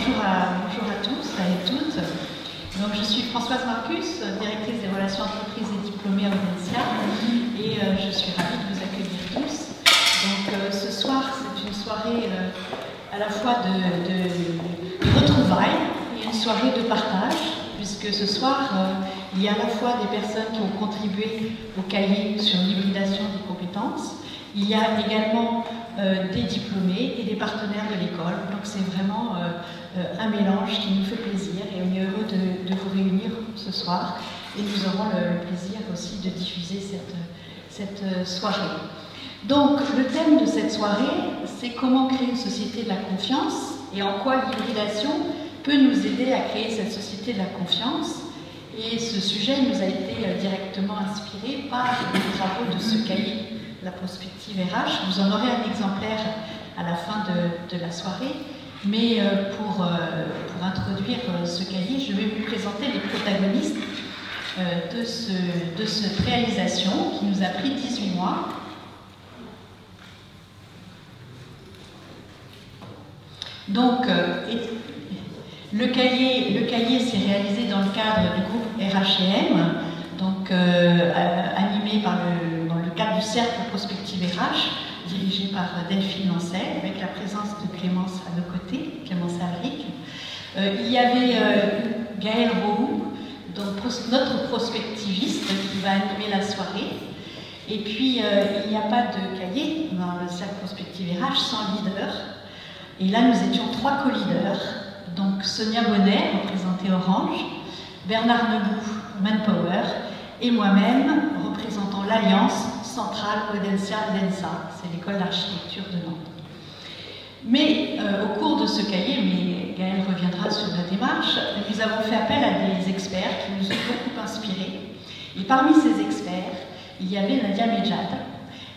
bonjour à tous et toutes. Donc, je suis Françoise Marcus, directrice des relations entreprises et diplômée à Audencia, et je suis ravie de vous accueillir tous. Donc, ce soir, c'est une soirée à la fois de retrouvailles et une soirée de partage, puisque ce soir, il y a à la fois des personnes qui ont contribué au cahier sur l'hybridation des compétences, il y a également des diplômés et des partenaires de l'école. Donc c'est vraiment un mélange qui nous fait plaisir et on est heureux de vous réunir ce soir. Et nous aurons le plaisir aussi de diffuser cette soirée. Donc le thème de cette soirée, c'est comment créer une société de la confiance et en quoi l'hybridation peut nous aider à créer cette société de la confiance. Et ce sujet nous a été directement inspiré par les travaux de ce cahier, la prospective RH. Vous en aurez un exemplaire à la fin de la soirée, mais pour introduire ce cahier, je vais vous présenter les protagonistes de cette réalisation qui nous a pris 18 mois. Donc, le cahier s'est réalisé dans le cadre du groupe RH&M, donc animé dans le cadre du cercle prospective RH, dirigé par Delphine Lancet, avec la présence de Clémence à nos côtés, Clémence Alric. Il y avait Gaëlle Roux, donc notre prospectiviste qui va animer la soirée. Et puis, il n'y a pas de cahier dans le cercle prospective RH sans leader. Et là, nous étions 3 co-leaders. Donc Sonia Bonnet, représentée Orange, Bernard Nebout, Manpower, et moi-même, représentant l'Alliance Centrale Audencia-Densa, c'est l'école d'architecture de Nantes. Mais au cours de ce cahier, mais Gaëlle reviendra sur la démarche, nous avons fait appel à des experts qui nous ont beaucoup inspirés. Et parmi ces experts, il y avait Nadia Medjad.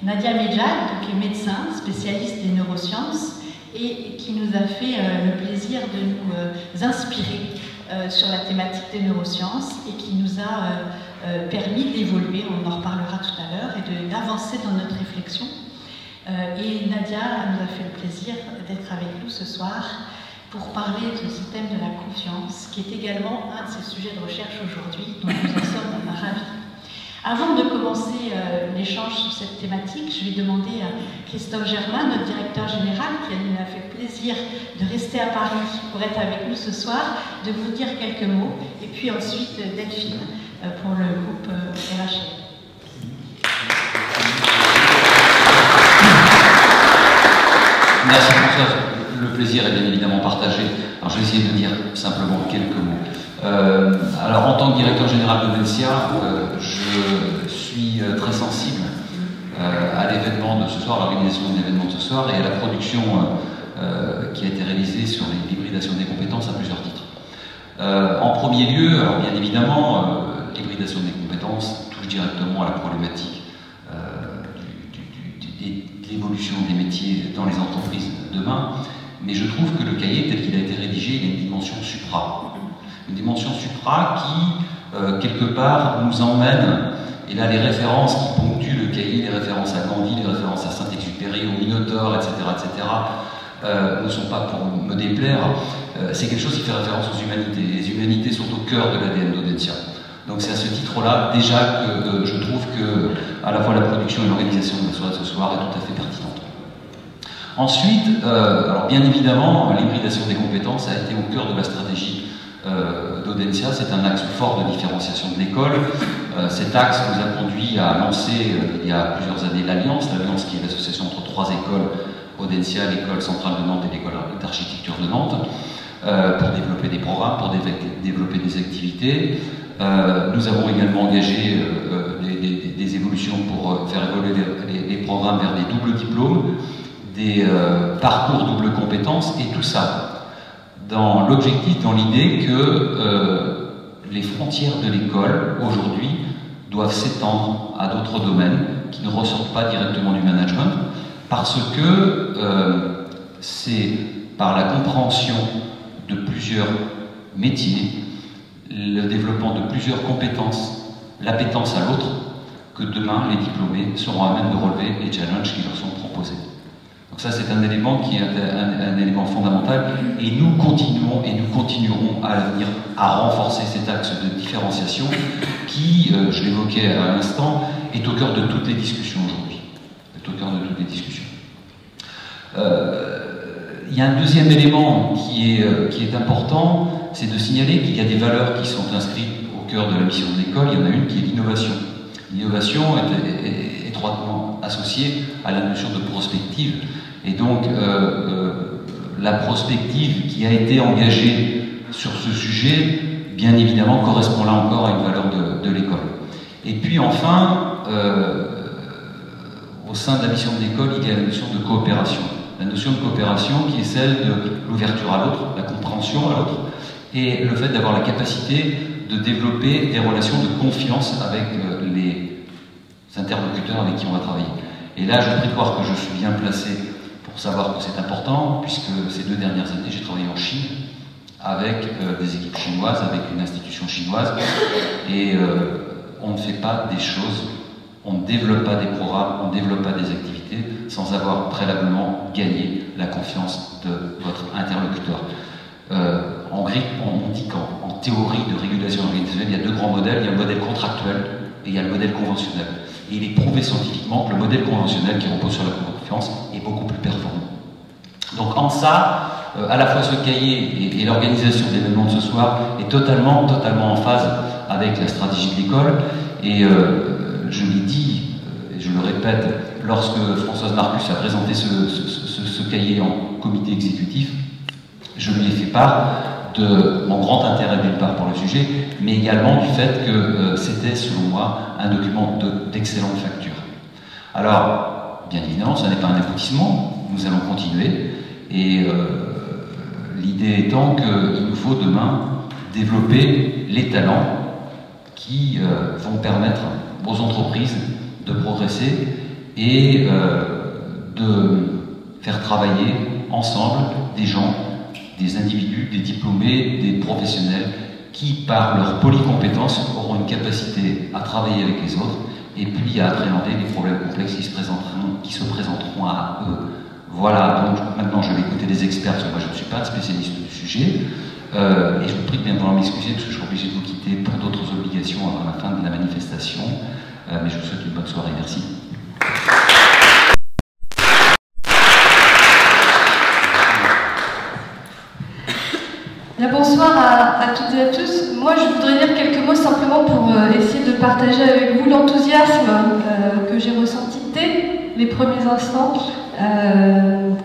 Nadia Medjad, qui est médecin, spécialiste des neurosciences, et qui nous a fait le plaisir de nous inspirer sur la thématique des neurosciences et qui nous a permis d'évoluer, on en reparlera tout à l'heure, et d'avancer dans notre réflexion. Et Nadia nous a fait le plaisir d'être avec nous ce soir pour parler de ce thème de la confiance, qui est également un de ces sujets de recherche aujourd'hui, dont nous en sommes ravis. Avant de commencer l'échange sur cette thématique, je vais demander à Christophe Germain, notre directeur général, qui nous a fait plaisir de rester à Paris pour être avec nous ce soir, de vous dire quelques mots, et puis ensuite Delphine pour le groupe RH. Merci Françoise, le plaisir est bien évidemment partagé. Alors je vais essayer de dire simplement quelques mots. Alors en tant que directeur général d'Audencia, je suis très sensible à l'événement de ce soir, à l'organisation de l'événement de ce soir et à la production qui a été réalisée sur l'hybridation des compétences à plusieurs titres. En premier lieu, alors bien évidemment, l'hybridation des compétences touche directement à la problématique de l'évolution des métiers dans les entreprises de demain, mais je trouve que le cahier tel qu'il a été rédigé, il a une dimension supra. Une dimension supra qui, quelque part, nous emmène, et là les références qui ponctuent le cahier, les références à Gandhi, les références à Saint-Exupéry, au Minotaure, etc., ne sont pas pour me déplaire, c'est quelque chose qui fait référence aux humanités. Les humanités sont au cœur de l'ADN d'Audencia. Donc c'est à ce titre-là, déjà, que je trouve que à la fois la production et l'organisation de la soirée de ce soir est tout à fait pertinente. Ensuite, alors bien évidemment, l'hybridation des compétences a été au cœur de la stratégie d'Audencia. C'est un axe fort de différenciation de l'école. Cet axe nous a conduit à lancer il y a plusieurs années l'Alliance qui est l'association entre 3 écoles, Audencia, l'école centrale de Nantes et l'école d'architecture de Nantes, pour développer des programmes, pour développer des activités. Nous avons également engagé des évolutions pour faire évoluer les programmes vers des doubles diplômes, des parcours double compétences, et tout ça dans l'objectif, dans l'idée que les frontières de l'école, aujourd'hui, doivent s'étendre à d'autres domaines qui ne ressortent pas directement du management, parce que c'est par la compréhension de plusieurs métiers, le développement de plusieurs compétences, l'appétence à l'autre, que demain les diplômés seront à même de relever les challenges qui leur sont proposés. Donc ça, c'est un élément qui est un élément fondamental, et nous continuons et nous continuerons à l'avenir à renforcer cet axe de différenciation qui, je l'évoquais à l'instant, est au cœur de toutes les discussions aujourd'hui. Est au cœur de toutes les discussions. Il y a un deuxième élément qui est important, c'est de signaler qu'il y a des valeurs qui sont inscrites au cœur de la mission de l'école. Il y en a une qui est l'innovation. L'innovation est étroitement associée à la notion de prospective. Et donc, la prospective qui a été engagée sur ce sujet, bien évidemment, correspond là encore à une valeur de l'école. Et puis enfin, au sein de la mission de l'école, il y a la notion de coopération. La notion de coopération qui est celle de l'ouverture à l'autre, la compréhension à l'autre, et le fait d'avoir la capacité de développer des relations de confiance avec les interlocuteurs avec qui on va travailler. Et là, je prie de croire que je suis bien placé pour savoir que c'est important, puisque ces 2 dernières années, j'ai travaillé en Chine avec des équipes chinoises, avec une institution chinoise, et on ne fait pas des choses, on ne développe pas des programmes, on ne développe pas des activités sans avoir préalablement gagné la confiance de votre interlocuteur. En grec, on dit qu'en théorie de régulation organisationnelle, il y a 2 grands modèles, il y a le modèle contractuel et il y a le modèle conventionnel. Et il est prouvé scientifiquement que le modèle conventionnel qui repose sur la confiance est beaucoup plus performant. Donc en ça, à la fois ce cahier et l'organisation de l'événement de ce soir est totalement en phase avec la stratégie de l'école. Et je l'ai dit, et je le répète, lorsque Françoise Marcus a présenté ce cahier en comité exécutif, je lui ai fait part de mon grand intérêt d'une part pour le sujet, mais également du fait que c'était, selon moi, un document d'excellente facture. Alors, bien évidemment, ce n'est pas un aboutissement, nous allons continuer, et l'idée étant qu'il nous faut demain développer les talents qui vont permettre aux entreprises de progresser et de faire travailler ensemble des gens, des individus, des diplômés, des professionnels qui, par leur polycompétence, auront une capacité à travailler avec les autres et puis à appréhender les problèmes complexes qui se présenteront à eux. Voilà, donc maintenant je vais écouter les experts, parce que moi je ne suis pas un spécialiste du sujet, et je vous prie de bien vouloir m'excuser parce que je suis obligé de vous quitter pour d'autres obligations avant la fin de la manifestation, mais je vous souhaite une bonne soirée, merci. Bonsoir à toutes et à tous. Moi, je voudrais dire quelques mots simplement pour essayer de partager avec vous l'enthousiasme que j'ai ressenti dès les premiers instants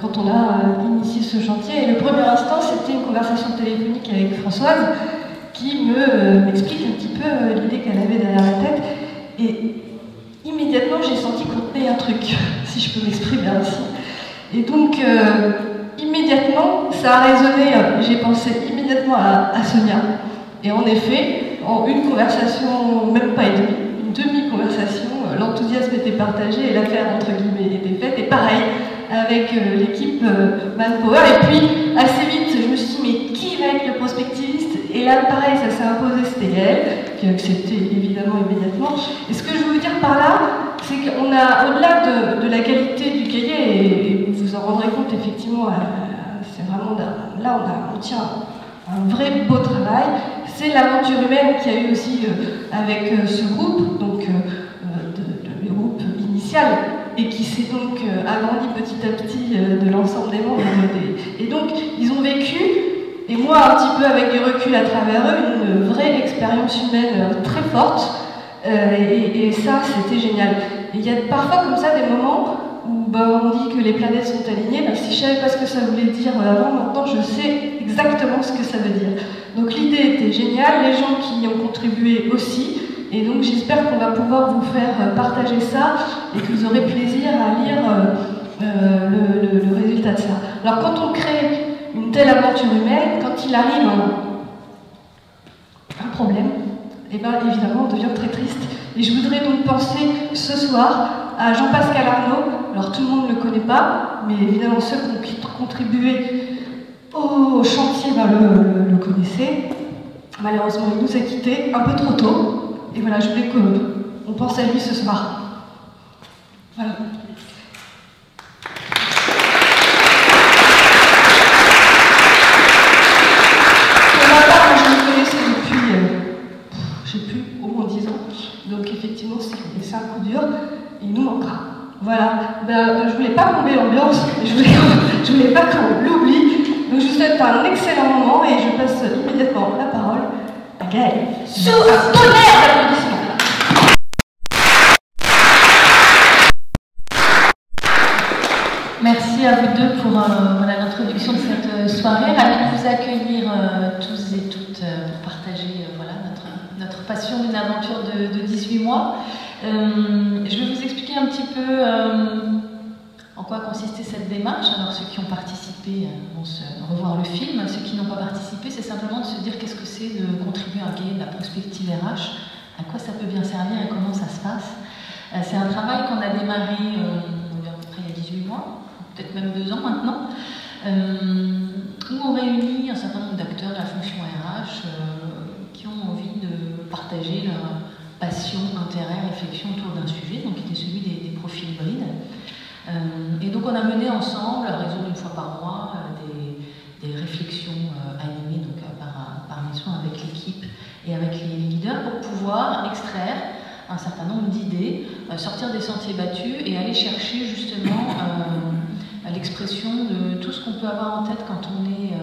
quand on a initié ce chantier. Et le premier instant, c'était une conversation téléphonique avec Françoise qui m'explique un petit peu l'idée qu'elle avait derrière la tête. Et immédiatement, j'ai senti qu'on tenait un truc, si je peux m'exprimer ainsi. Et donc, immédiatement, ça a résonné, j'ai pensé immédiatement à Sonia. Et en effet, en une conversation, même pas et demie, une demi-conversation, l'enthousiasme était partagé et l'affaire, entre guillemets, était faite. Et pareil, avec l'équipe Manpower. Et puis, assez vite, je me suis dit, mais qui va être le prospectiviste? Et là, pareil, ça s'est imposé, c'était elle, qui a accepté évidemment immédiatement. Et ce que je veux vous dire par là, c'est qu'on a, au-delà de la qualité du cahier, et vous vous en rendrez compte effectivement, c'est vraiment, là on tient un vrai beau travail, c'est l'aventure humaine qu'il y a eu aussi avec ce groupe, donc le groupe initial, et qui s'est donc agrandi petit à petit de l'ensemble des membres. Et donc, ils ont vécu, et moi un petit peu avec du recul à travers eux, une vraie expérience humaine très forte, et ça, c'était génial. Et il y a parfois comme ça des moments où on dit que les planètes sont alignées. Si je ne savais pas ce que ça voulait dire avant, maintenant je sais exactement ce que ça veut dire. Donc l'idée était géniale, les gens qui y ont contribué aussi, et donc j'espère qu'on va pouvoir vous faire partager ça et que vous aurez plaisir à lire le résultat de ça. Alors quand on crée une telle aventure humaine, quand il arrive un problème, et bien évidemment on devient très triste. Et je voudrais donc penser ce soir à Jean-Pascal Arnaud. Alors tout le monde ne le connaît pas, mais évidemment ceux qui ont contribué au chantier le connaissaient. Malheureusement il nous a quittés un peu trop tôt. Et voilà, je voulais qu'on pense à lui ce soir. Voilà. aussi. Et c'est un coup dur, et il nous manquera. Voilà, je voulais pas plomber l'ambiance, je voulais pas qu'on l'oublie. Donc je vous souhaite un excellent moment et je passe immédiatement la parole à Gaëlle. Sous un tonnerre d'applaudissements. Merci à vous deux pour voilà, l'introduction de cette soirée. Ravi de vous accueillir tous et toutes pour partager voilà, notre passion d'une aventure de 18 mois. Je vais vous expliquer un petit peu en quoi consistait cette démarche. Alors ceux qui ont participé vont se revoir le film. Ceux qui n'ont pas participé, c'est simplement de se dire qu'est-ce que c'est de contribuer à un cahier de la prospective RH, à quoi ça peut bien servir et comment ça se passe. C'est un travail qu'on a démarré à peu près il y a 18 mois. Peut-être même 2 ans maintenant, où on réunit un certain nombre d'acteurs de la fonction RH qui ont envie de partager leur passion, intérêt, réflexion autour d'un sujet, donc qui était celui des profils hybrides. Et donc on a mené ensemble, à raison d'une fois par mois, des réflexions animées donc, par mes soins avec l'équipe et avec les leaders pour pouvoir extraire un certain nombre d'idées, sortir des sentiers battus et aller chercher justement l'expression de tout ce qu'on peut avoir en tête quand on est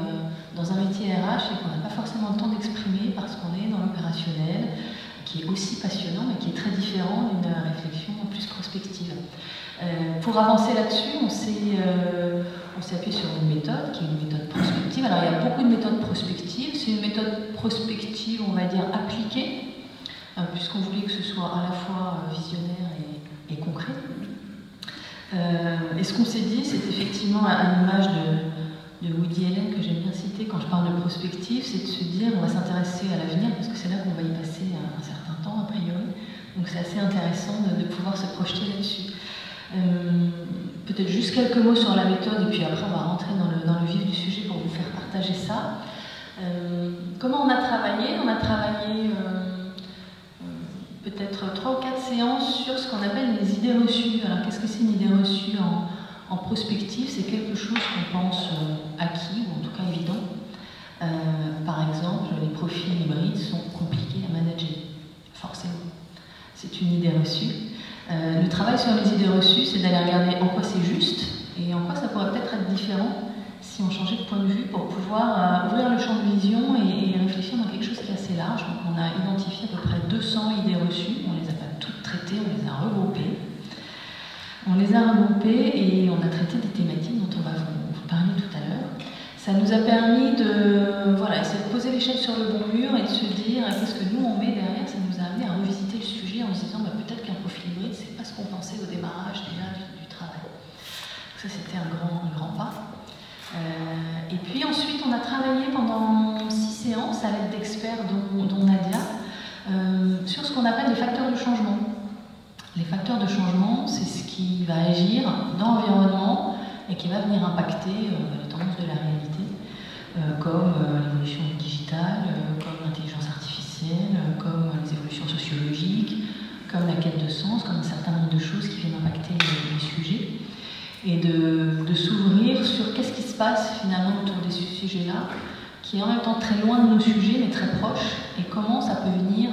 dans un métier RH et qu'on n'a pas forcément le temps d'exprimer parce qu'on est dans l'opérationnel, qui est aussi passionnant mais qui est très différent d'une réflexion plus prospective. Pour avancer là-dessus, on s'est appuyé sur une méthode qui est une méthode prospective. Alors il y a beaucoup de méthodes prospectives, c'est une méthode prospective, on va dire, appliquée, puisqu'on voulait que ce soit à la fois visionnaire et concret. Et ce qu'on s'est dit, c'est effectivement à l'image de Woody Allen que j'aime bien citer quand je parle de prospective, c'est de se dire on va s'intéresser à l'avenir parce que c'est là qu'on va y passer un certain temps a priori. Donc c'est assez intéressant de pouvoir se projeter là-dessus. Peut-être juste quelques mots sur la méthode et puis après on va rentrer dans le vif du sujet pour vous faire partager ça. Comment on a travaillé? On a travaillé peut-être 3 ou 4 séances sur ce qu'on appelle les idées reçues. Alors qu'est-ce que c'est une idée reçue en prospective? C'est quelque chose qu'on pense acquis, ou en tout cas évident. Par exemple, les profils hybrides sont compliqués à manager, forcément. C'est une idée reçue. Le travail sur les idées reçues, c'est d'aller regarder en quoi c'est juste et en quoi ça pourrait peut-être être différent si on changeait de point de vue pour pouvoir ouvrir le champ de vision et réfléchir dans quelque chose qui est assez large. Donc on a identifié à peu près 200 idées reçues, on les a pas toutes traitées, on les a regroupées. On les a regroupées et on a traité des thématiques dont on va vous parler tout à l'heure. Ça nous a permis de essayer de poser l'échelle sur le bon mur et de se dire qu'est-ce que nous on met derrière. Ça nous a amené à revisiter le sujet en se disant peut-être qu'un profil hybride, c'est pas ce qu'on pensait au démarrage déjà du travail. Donc ça c'était un grand pas. Et puis ensuite on a travaillé pendant 6 séances à l'aide d'experts dont Nadia sur ce qu'on appelle les facteurs de changement. Les facteurs de changement, c'est ce qui va agir dans l'environnement et qui va venir impacter les tendances de la réalité, comme l'évolution digitale, comme l'intelligence artificielle, comme les évolutions sociologiques, comme la quête de sens, comme un certain nombre de choses qui viennent impacter les sujets. Et de s'ouvrir sur qu'est-ce qui se passe finalement autour de ces sujets-là, qui est en même temps très loin de nos sujets, mais très proche, et comment ça peut venir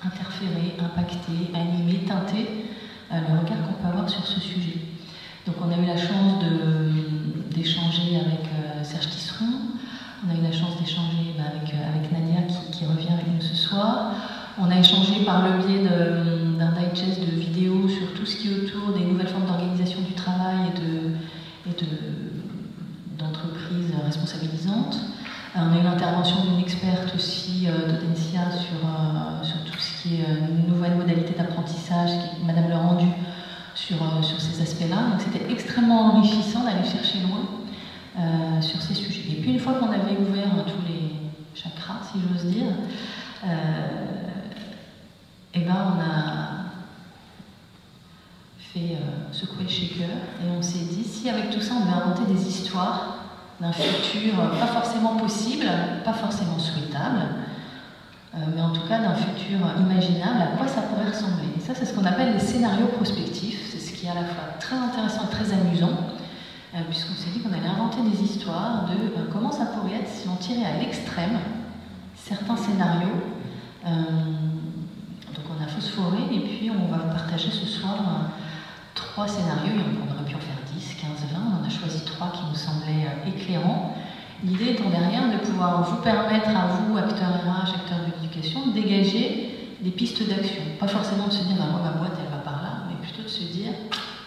interférer, impacter, animer, teinter le regard qu'on peut avoir sur ce sujet. Donc on a eu la chance d'échanger avec Serge Tisseron, on a eu la chance d'échanger avec Nadia qui revient avec nous ce soir. On a échangé par le biais d'un digest de vidéos sur tout ce qui est autour des nouvelles formes d'organisation du travail et d'entreprises responsabilisantes. On a eu l'intervention d'une experte aussi d'Audencia sur tout ce qui est nouvelles modalités d'apprentissage, Madame Le Rendu, sur ces aspects-là. Donc c'était extrêmement enrichissant d'aller chercher loin sur ces sujets. Et puis une fois qu'on avait ouvert tous les chakras, si j'ose dire, on a fait secouer le shaker et on s'est dit si avec tout ça on devait inventer des histoires d'un futur pas forcément possible, pas forcément souhaitable, mais en tout cas d'un futur imaginable, à quoi ça pourrait ressembler. Et ça c'est ce qu'on appelle les scénarios prospectifs, c'est ce qui est à la fois très intéressant et très amusant, puisqu'on s'est dit qu'on allait inventer des histoires de comment ça pourrait être si on tirait à l'extrême certains scénarios. Donc on a phosphorer et puis on va partager ce soir 3 scénarios. On aurait pu en faire 10, 15, 20. On en a choisi 3 qui nous semblaient éclairants. L'idée étant derrière de pouvoir vous permettre à vous, acteurs RH, acteurs de l'éducation, de dégager des pistes d'action. Pas forcément de se dire bah, moi ma boîte elle va par là, mais plutôt de se dire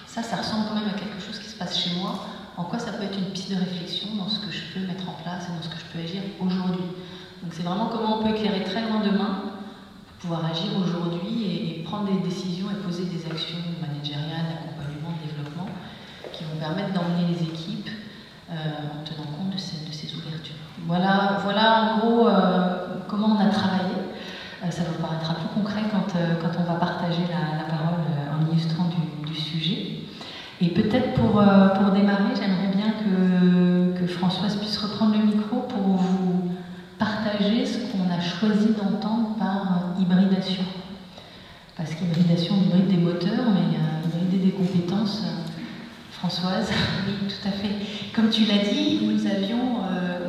ça ressemble quand même à quelque chose qui se passe chez moi. En quoi ça peut être une piste de réflexion dans ce que je peux mettre en place et dans ce que je peux agir aujourd'hui. Donc c'est vraiment comment on peut éclairer très loin demain, pouvoir agir aujourd'hui et prendre des décisions et poser des actions managériales, d'accompagnement, de développement qui vont permettre d'emmener les équipes en tenant compte de ces ouvertures. Voilà en gros comment on a travaillé. Ça vous paraîtra plus concret quand on va partager la parole en illustrant du sujet. Et peut-être pour démarrer, j'aimerais bien que Françoise puisse reprendre le micro pour vous partager ce qu'on a choisi d'entendre par hybridation. Parce qu'hybridation, on hybride des moteurs, mais hybrider des compétences. Françoise, oui, tout à fait. Comme tu l'as dit, nous avions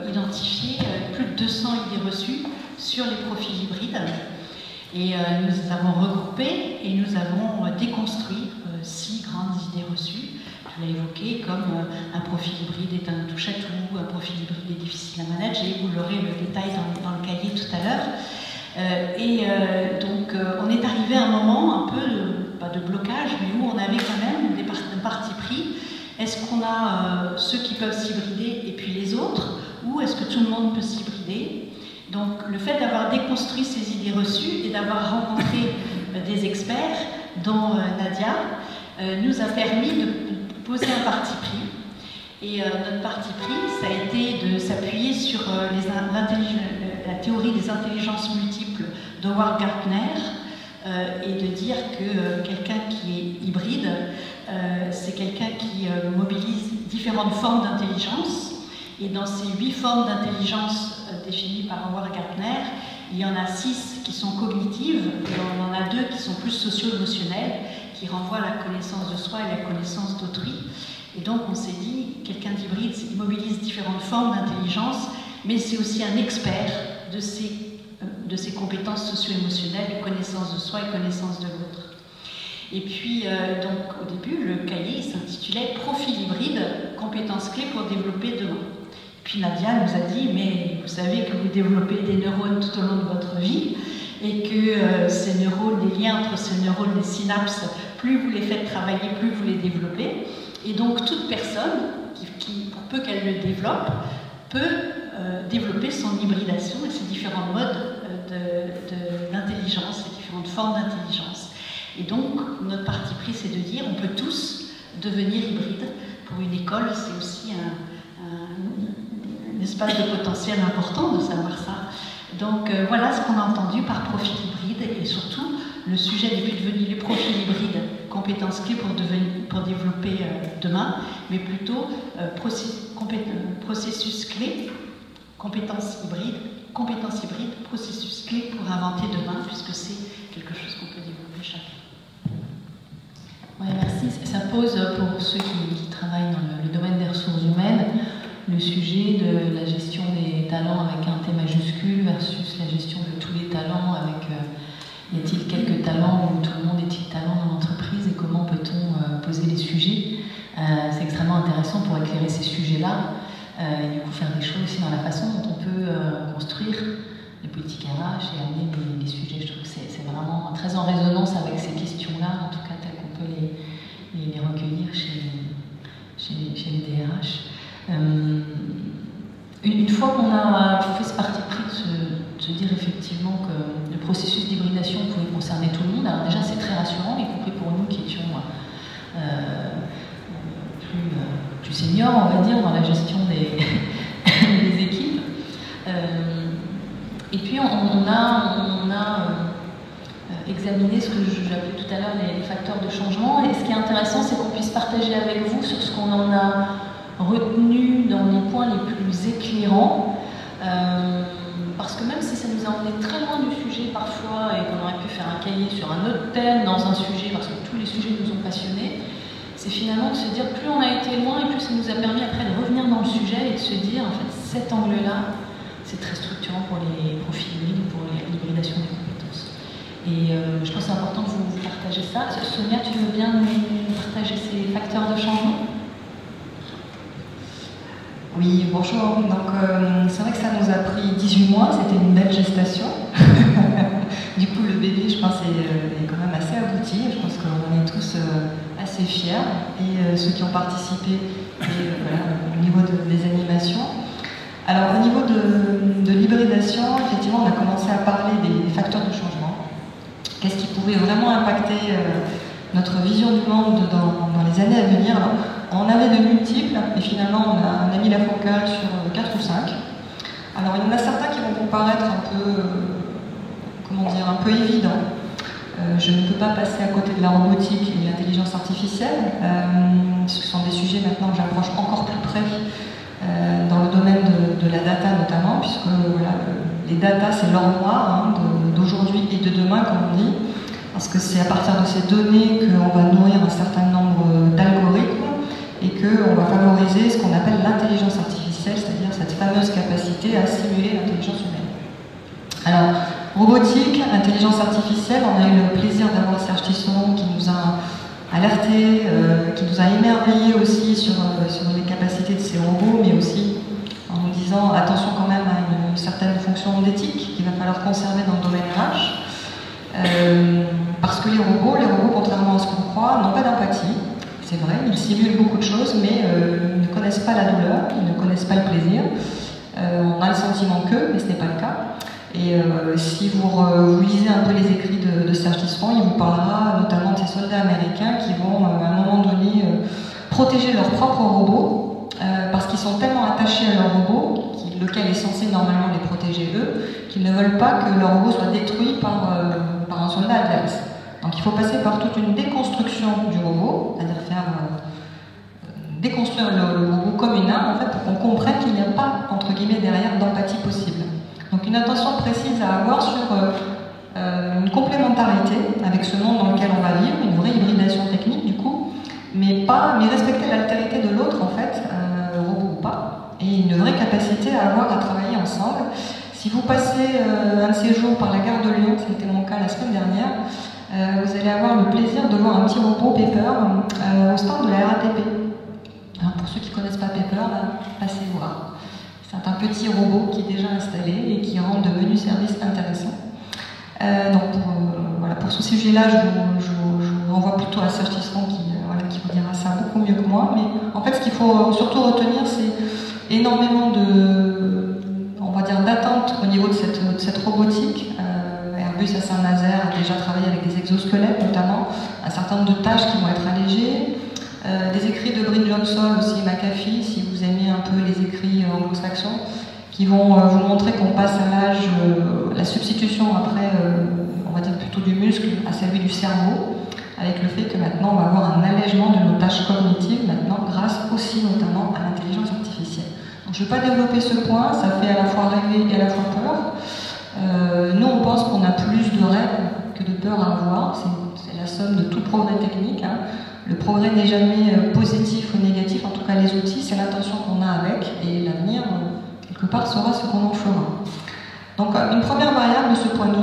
identifié plus de 200 idées reçues sur les profils hybrides. Et nous les avons regroupées et nous avons déconstruit 6 grandes idées reçues. Je l'ai évoqué comme un profil hybride est un touche-à-tout, un profil hybride est difficile à manager, vous l'aurez le détail dans le cahier tout à l'heure. Donc on est arrivé à un moment un peu, pas de blocage, mais où on avait quand même un parti pris. Est-ce qu'on a ceux qui peuvent s'hybrider et puis les autres, ou est-ce que tout le monde peut s'hybrider? Donc le fait d'avoir déconstruit ces idées reçues et d'avoir rencontré des experts, dont Nadia, nous a permis de poser un parti pris. Et notre parti pris, ça a été de s'appuyer sur la théorie des intelligences multiples d'Howard Gardner et de dire que quelqu'un qui est hybride, c'est quelqu'un qui mobilise différentes formes d'intelligence. Et dans ces 8 formes d'intelligence définies par Howard Gardner, il y en a 6 qui sont cognitives, et on en a 2 qui sont plus socio-émotionnelles, qui renvoient à la connaissance de soi et à la connaissance d'autrui. Et donc on s'est dit, quelqu'un d'hybride, il mobilise différentes formes d'intelligence, mais c'est aussi un expert de ces compétences socio-émotionnelles, de connaissance de soi et connaissance de l'autre. Et puis, donc, au début, le cahier s'intitulait « Profil hybride, compétences clés pour développer demain ». Puis Nadia nous a dit « Mais vous savez que vous développez des neurones tout au long de votre vie et que ces neurones, les liens entre ces neurones, les synapses, plus vous les faites travailler, plus vous les développez. Et donc, toute personne, pour peu qu'elle le développe, peut développer son hybridation et ses différents modes d'intelligence, ces différentes formes d'intelligence. Et donc, notre parti pris, c'est de dire on peut tous devenir hybrides. Pour une école, c'est aussi un espace de potentiel important de savoir ça. Donc, voilà ce qu'on a entendu par profil hybride. Et surtout, le sujet n'est plus devenu les profils hybrides, compétences clés pour développer demain, mais plutôt processus clés, compétences hybrides, processus clés pour inventer demain, puisque c'est quelque chose qu'on peut développer chacun. Oui, merci. Ça pose, pour ceux qui travaillent dans le domaine des ressources humaines, le sujet de la gestion des talents avec un T majuscule versus la gestion de tous les talents avec y a-t-il quelques talents ou tout le monde est-il talent dans l'entreprise et comment peut-on poser les sujets. C'est extrêmement intéressant pour éclairer ces sujets-là et du coup faire des choix aussi dans la façon dont on peut construire les politiques RH et amener les sujets. Je trouve que c'est vraiment très en résonance avec ces questions-là, en tout cas telles qu'on peut les recueillir chez les DRH. Une fois qu'on a fait ce parti pris de se dire effectivement que le processus d'hybridation pouvait concerner tout le monde, alors déjà c'est très rassurant, y compris pour nous qui étions plus seniors, on va dire, dans la gestion des équipes. Et puis on a examiné ce que j'appelais tout à l'heure les facteurs de changement. Et ce qui est intéressant, c'est qu'on puisse partager avec vous sur ce qu'on en a retenu dans les points les plus éclairants. Parce que même si ça nous a emmené très loin du sujet parfois et qu'on aurait pu faire un cahier sur un autre thème dans un sujet, parce que tous les sujets nous ont passionnés, c'est finalement de se dire plus on a été loin et plus ça nous a permis après de revenir dans le sujet et de se dire en fait cet angle-là, c'est très structurant pour les profils hybrides, pour l'hybridation des compétences. Et je pense que c'est important que vous partagez ça. Sonia, tu veux bien nous partager ces facteurs de changement? Oui, bonjour. Donc, c'est vrai que ça nous a pris 18 mois, c'était une belle gestation. Du coup, le bébé, je pense, est quand même assez abouti. Je pense qu'on en est tous assez fiers. Et ceux qui ont participé, voilà, au niveau des animations. Alors, au niveau de l'hybridation, effectivement, on a commencé à parler des facteurs de changement. Qu'est-ce qui pouvait vraiment impacter notre vision du monde dans les années à venir? Alors, on avait de multiples, et finalement, on a mis la focale sur 4 ou 5. Alors, il y en a certains qui vont vous paraître un peu, comment dire, un peu évidents. Je ne peux pas passer à côté de la robotique et de l'intelligence artificielle. Ce sont des sujets maintenant que j'approche encore plus près dans le domaine de la data notamment, puisque voilà, les data c'est l'or noir d'aujourd'hui et de demain, comme on dit, parce que c'est à partir de ces données qu'on va nourrir un certain nombre d'algorithmes et qu'on va favoriser ce qu'on appelle l'intelligence artificielle, c'est-à-dire cette fameuse capacité à simuler l'intelligence humaine. Alors, robotique, intelligence artificielle, on a eu le plaisir d'avoir Serge Tisseron qui nous a alerté, qui nous a émerveillés aussi sur les capacités de ces robots, mais aussi en nous disant attention quand même à une certaine fonction d'éthique qu'il va falloir conserver dans le domaine RH. Parce que les robots, contrairement à ce qu'on croit, n'ont pas d'empathie. C'est vrai, ils simulent beaucoup de choses, mais ils ne connaissent pas la douleur, ils ne connaissent pas le plaisir. On a le sentiment que, mais ce n'est pas le cas. Et si vous lisez un peu les écrits de Serge Tisseron, il vous parlera notamment de ces soldats américains qui vont à un moment donné protéger leurs propres robots parce qu'ils sont tellement attachés à leur robot, lequel est censé normalement les protéger eux, qu'ils ne veulent pas que leur robot soit détruit par un soldat adverse. Donc il faut passer par toute une déconstruction du robot, c'est-à-dire faire déconstruire le robot comme une arme en fait, pour qu'on comprenne qu'il n'y a pas, entre guillemets, derrière d'empathie possible. Donc une attention précise à avoir sur une complémentarité avec ce monde dans lequel on va vivre, une vraie hybridation technique du coup, mais respecter l'altérité de l'autre en fait, robot ou pas, et une vraie capacité à avoir à travailler ensemble. Si vous passez un de ces jours par la gare de Lyon, c'était mon cas la semaine dernière, vous allez avoir le plaisir de voir un petit robot Pepper au stand de la RATP. Alors, pour ceux qui ne connaissent pas Pepper, passez voir. C'est un petit robot qui est déjà installé et qui rend de menus services intéressants. Donc voilà, pour ce sujet-là, je vous renvoie plutôt à Serge Tisseron qui vous dira ça beaucoup mieux que moi. Mais en fait, ce qu'il faut surtout retenir, c'est énormément d'attentes au niveau de cette robotique. Airbus à Saint-Nazaire a déjà travaillé avec des exosquelettes, notamment un certain nombre de tâches qui vont être allégées. Des écrits de Bryn Johnson aussi, McAfee, si vous aimez un peu les écrits anglo-saxons, qui vont vous montrer qu'on passe à l'âge, la substitution après, on va dire plutôt du muscle à celui du cerveau, avec le fait que maintenant on va avoir un allègement de nos tâches cognitives, maintenant grâce aussi notamment à l'intelligence artificielle. Donc je ne vais pas développer ce point, ça fait à la fois rêver et à la fois peur. Nous on pense qu'on a plus de rêves que de peur à avoir, c'est la somme de tout progrès technique. Le progrès n'est jamais positif ou négatif, en tout cas les outils, c'est l'intention qu'on a avec, et l'avenir, quelque part, sera ce qu'on en fera. Donc une première variable de ce point de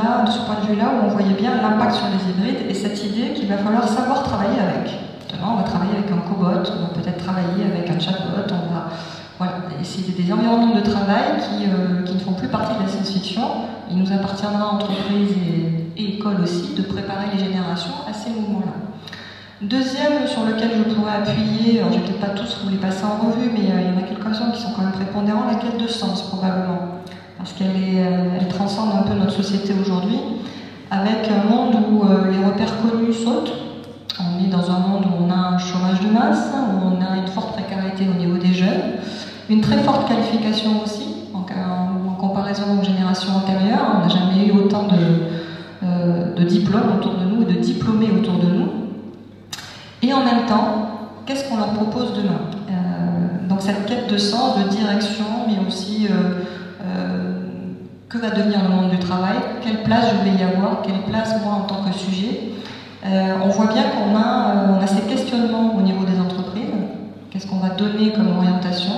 vue-là, où on voyait bien l'impact sur les hybrides, et cette idée qu'il va falloir savoir travailler avec. Demain, on va travailler avec un cobot, on va peut-être travailler avec un chatbot, et c'est des environnements de travail qui ne font plus partie de la science-fiction. Il nous appartiendra, entreprises et écoles aussi, de préparer les générations à ces mouvements-là. Deuxième sur lequel je pourrais appuyer, alors je ne vais peut-être pas tous vous les passer en revue, mais il y en a quelques-uns qui sont quand même prépondérants, la quête de sens probablement, parce qu'elle transcende un peu notre société aujourd'hui, avec un monde où les repères connus sautent. On est dans un monde où on a un chômage de masse, où on a une forte précarité au niveau des jeunes, une très forte qualification aussi, en comparaison aux générations antérieures. On n'a jamais eu autant de diplômes autour de nous et de diplômés autour de nous. Et en même temps, qu'est-ce qu'on leur propose demain? Donc cette quête de sens, de direction, mais aussi que va devenir le monde du travail, quelle place je vais y avoir, quelle place moi en tant que sujet. On voit bien qu'on a ces questionnements au niveau des entreprises, qu'est-ce qu'on va donner comme orientation.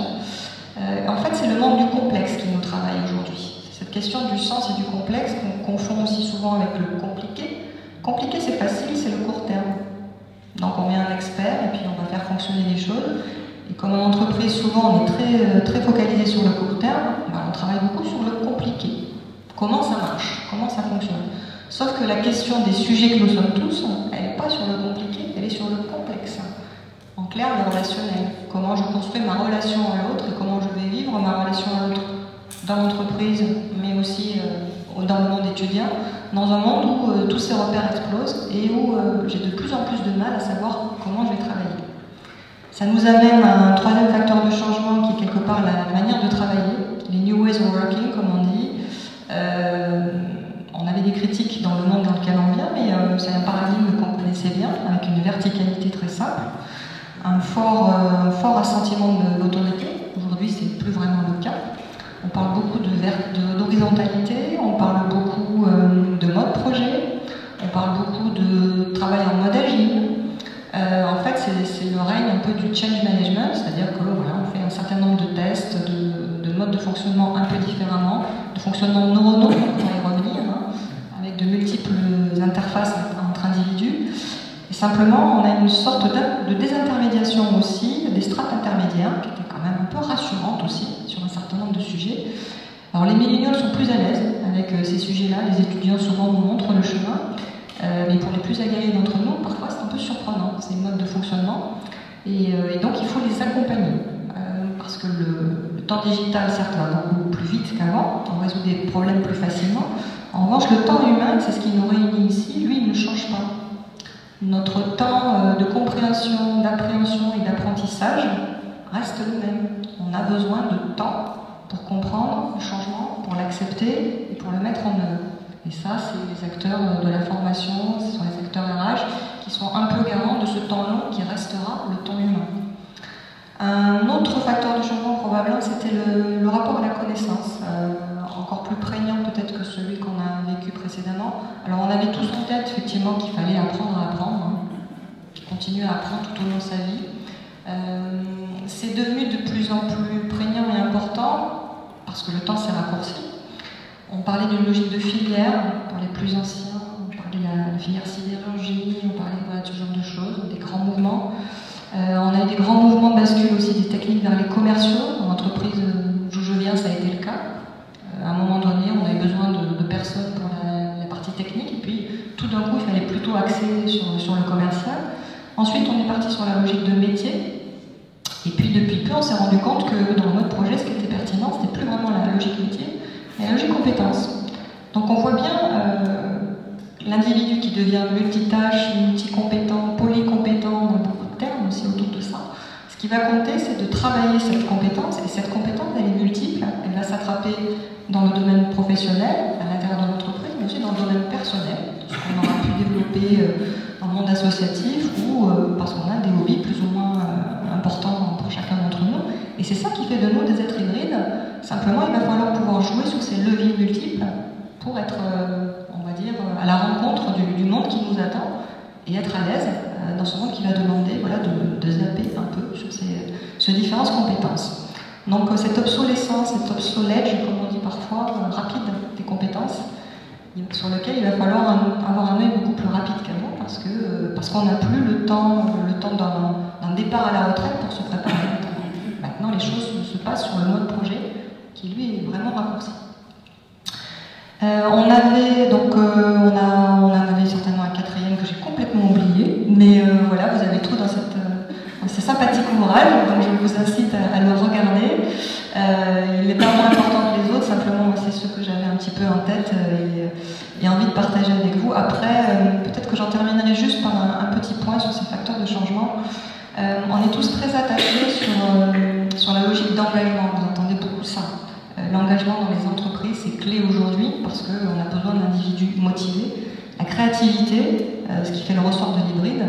En fait, c'est le monde du complexe qui nous travaille aujourd'hui. C'est cette question du sens et du complexe qu'on confond aussi souvent avec le compliqué. Compliqué, c'est facile, c'est le court terme. Donc on met un expert et puis on va faire fonctionner les choses. Et comme en entreprise, souvent on est très focalisé sur le court terme, on travaille beaucoup sur le compliqué. Comment ça marche? Comment ça fonctionne? Sauf que la question des sujets que nous sommes tous, elle n'est pas sur le compliqué, elle est sur le complexe. En clair, le relationnel. Comment je construis ma relation à l'autre et comment je vais vivre ma relation à l'autre dans l'entreprise, mais aussi dans le monde étudiant, dans un monde où tous ces repères explosent et où j'ai de plus en plus de mal à savoir comment je vais travailler. Ça nous amène à un troisième facteur de changement qui est quelque part la manière de travailler, les new ways of working, comme on dit. On avait des critiques dans le monde dans lequel on vient, mais c'est un paradigme qu'on connaissait bien, avec une verticalité très simple, un fort assentiment d'autorité. Aujourd'hui, c'est plus vraiment le cas. On parle beaucoup d'horizontalité, on parle beaucoup de mode projet, on parle beaucoup de travail en mode agile. En fait, c'est le règne un peu du change management, c'est-à-dire que voilà, on fait un certain nombre de tests, de modes de fonctionnement un peu différemment, de fonctionnement neuronaux, on va y revenir, avec de multiples interfaces entre individus. Et simplement, on a une sorte de désintermédiation aussi, des strates intermédiaires, qui étaient quand même un peu rassurantes aussi, sur un certain nombre de sujets. Alors les milléniaux sont plus à l'aise avec ces sujets-là, les étudiants souvent nous montrent le chemin, mais pour les plus aguerris d'entre nous, parfois c'est un peu surprenant, ces modes de fonctionnement, et donc il faut les accompagner, parce que le temps digital, certes, va beaucoup plus vite qu'avant, on résout des problèmes plus facilement. En revanche, le temps humain, c'est ce qui nous réunit ici, lui, il ne change pas. Notre temps de compréhension, d'appréhension et d'apprentissage reste le même. On a besoin de temps pour comprendre le changement, pour l'accepter et pour le mettre en œuvre. Et ça, c'est les acteurs de la formation, ce sont les acteurs RH qui sont un peu garants de ce temps long qui restera le temps humain. Un autre facteur de changement probablement, c'était le rapport à la connaissance, encore plus prégnant peut-être que celui qu'on a vécu précédemment. Alors on avait tous en tête effectivement qu'il fallait apprendre à apprendre, continuer à apprendre tout au long de sa vie. C'est devenu de plus en plus prégnant et important parce que le temps s'est raccourci. On parlait d'une logique de filière pour les plus anciens, on parlait de la filière sidérurgie, on parlait de ce genre de choses, des grands mouvements. On a eu des grands mouvements de bascule aussi des techniques vers les commerciaux. Dans l'entreprise d'où je viens, ça a été le cas. À un moment donné, on avait besoin de personnes pour la partie technique, et puis tout d'un coup, il fallait plutôt axer sur le commercial. Ensuite, on est parti sur la logique de métier. Et puis, depuis peu, on s'est rendu compte que dans le mode projet, ce qui était pertinent, c'était plus vraiment la logique métier, mais la logique compétence. Donc, on voit bien l'individu qui devient multitâche, multicompétent, polycompétent, dans beaucoup de termes aussi autour de ça. Ce qui va compter, c'est de travailler cette compétence, et cette compétence, elle est multiple, elle va s'attraper dans le domaine professionnel, à l'intérieur de l'entreprise, mais aussi dans le domaine personnel, ce qu'on aura pu développer dans le monde associatif, ou parce qu'on a des hobbies plus ou moins importants pour chacun d'entre nous. Et c'est ça qui fait de nous des êtres hybrides. Simplement, il va falloir pouvoir jouer sur ces leviers multiples pour être, on va dire, à la rencontre du monde qui nous attend, et être à l'aise dans ce monde qui va demander voilà, de zapper un peu sur ces différentes compétences. Donc cette obsolescence, cette obsolète, comme on dit parfois, rapide des compétences, sur lequel il va falloir avoir un œil beaucoup plus rapide qu'avant, parce qu'on n'a plus le temps d'un départ à la retraite pour se préparer. Maintenant, les choses se passent sur le mode projet, qui lui est vraiment raccourci. On en avait certainement un quatrième que j'ai complètement oublié, mais voilà, vous avez tout dans ce sympathique ouvrage, donc je vous incite à le regarder. Il n'est pas moins important que les autres, simplement c'est ce que j'avais un petit peu en tête et envie de partager avec vous. Après, peut-être que j'en terminerai juste par un petit point sur ces facteurs de changement. On est tous très attachés sur la logique d'engagement, vous entendez beaucoup ça. L'engagement dans les entreprises, c'est clé aujourd'hui parce qu'on a besoin d'individus motivés. La créativité, ce qui fait le ressort de l'hybride,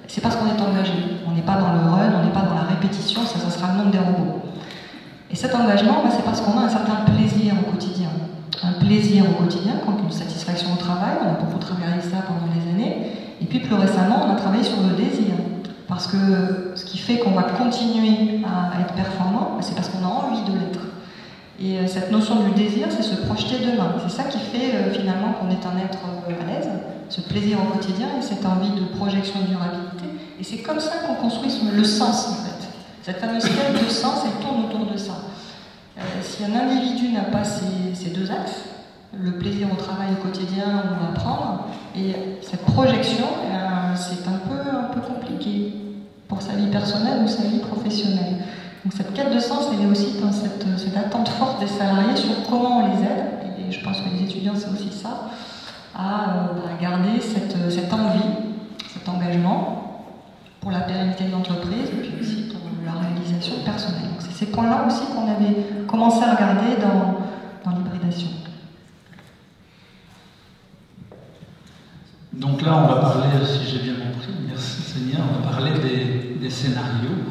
c'est parce qu'on est engagé. On n'est pas dans le run, on n'est pas dans la répétition, ça sera le monde des robots. Et cet engagement, c'est parce qu'on a un certain plaisir au quotidien. Un plaisir au quotidien, comme une satisfaction au travail, on a beaucoup travaillé ça pendant des années. Et puis plus récemment, on a travaillé sur le désir. Parce que ce qui fait qu'on va continuer à être performant, c'est parce qu'on a envie de l'être. Et cette notion du désir, c'est se projeter demain. C'est ça qui fait finalement qu'on est un être à l'aise, ce plaisir au quotidien et cette envie de projection de durabilité. Et c'est comme ça qu'on construit le sens, en fait. Cette fameuse quête de sens, elle tourne autour de ça. Si un individu n'a pas ces deux axes, le plaisir au travail au quotidien ou apprendre, et cette projection, c'est un peu compliqué pour sa vie personnelle ou sa vie professionnelle. Donc cette quête de sens, elle est aussi dans cette attente forte des salariés sur comment on les aide, et je pense que les étudiants, c'est aussi ça, à garder cette envie, cet engagement pour la pérennité de l'entreprise, et puis aussi pour la réalisation personnelle. Donc c'est ces points-là aussi qu'on avait commencé à regarder dans l'hybridation. Donc là, on va parler, si j'ai bien compris, merci Seigneur, on va parler des scénarios.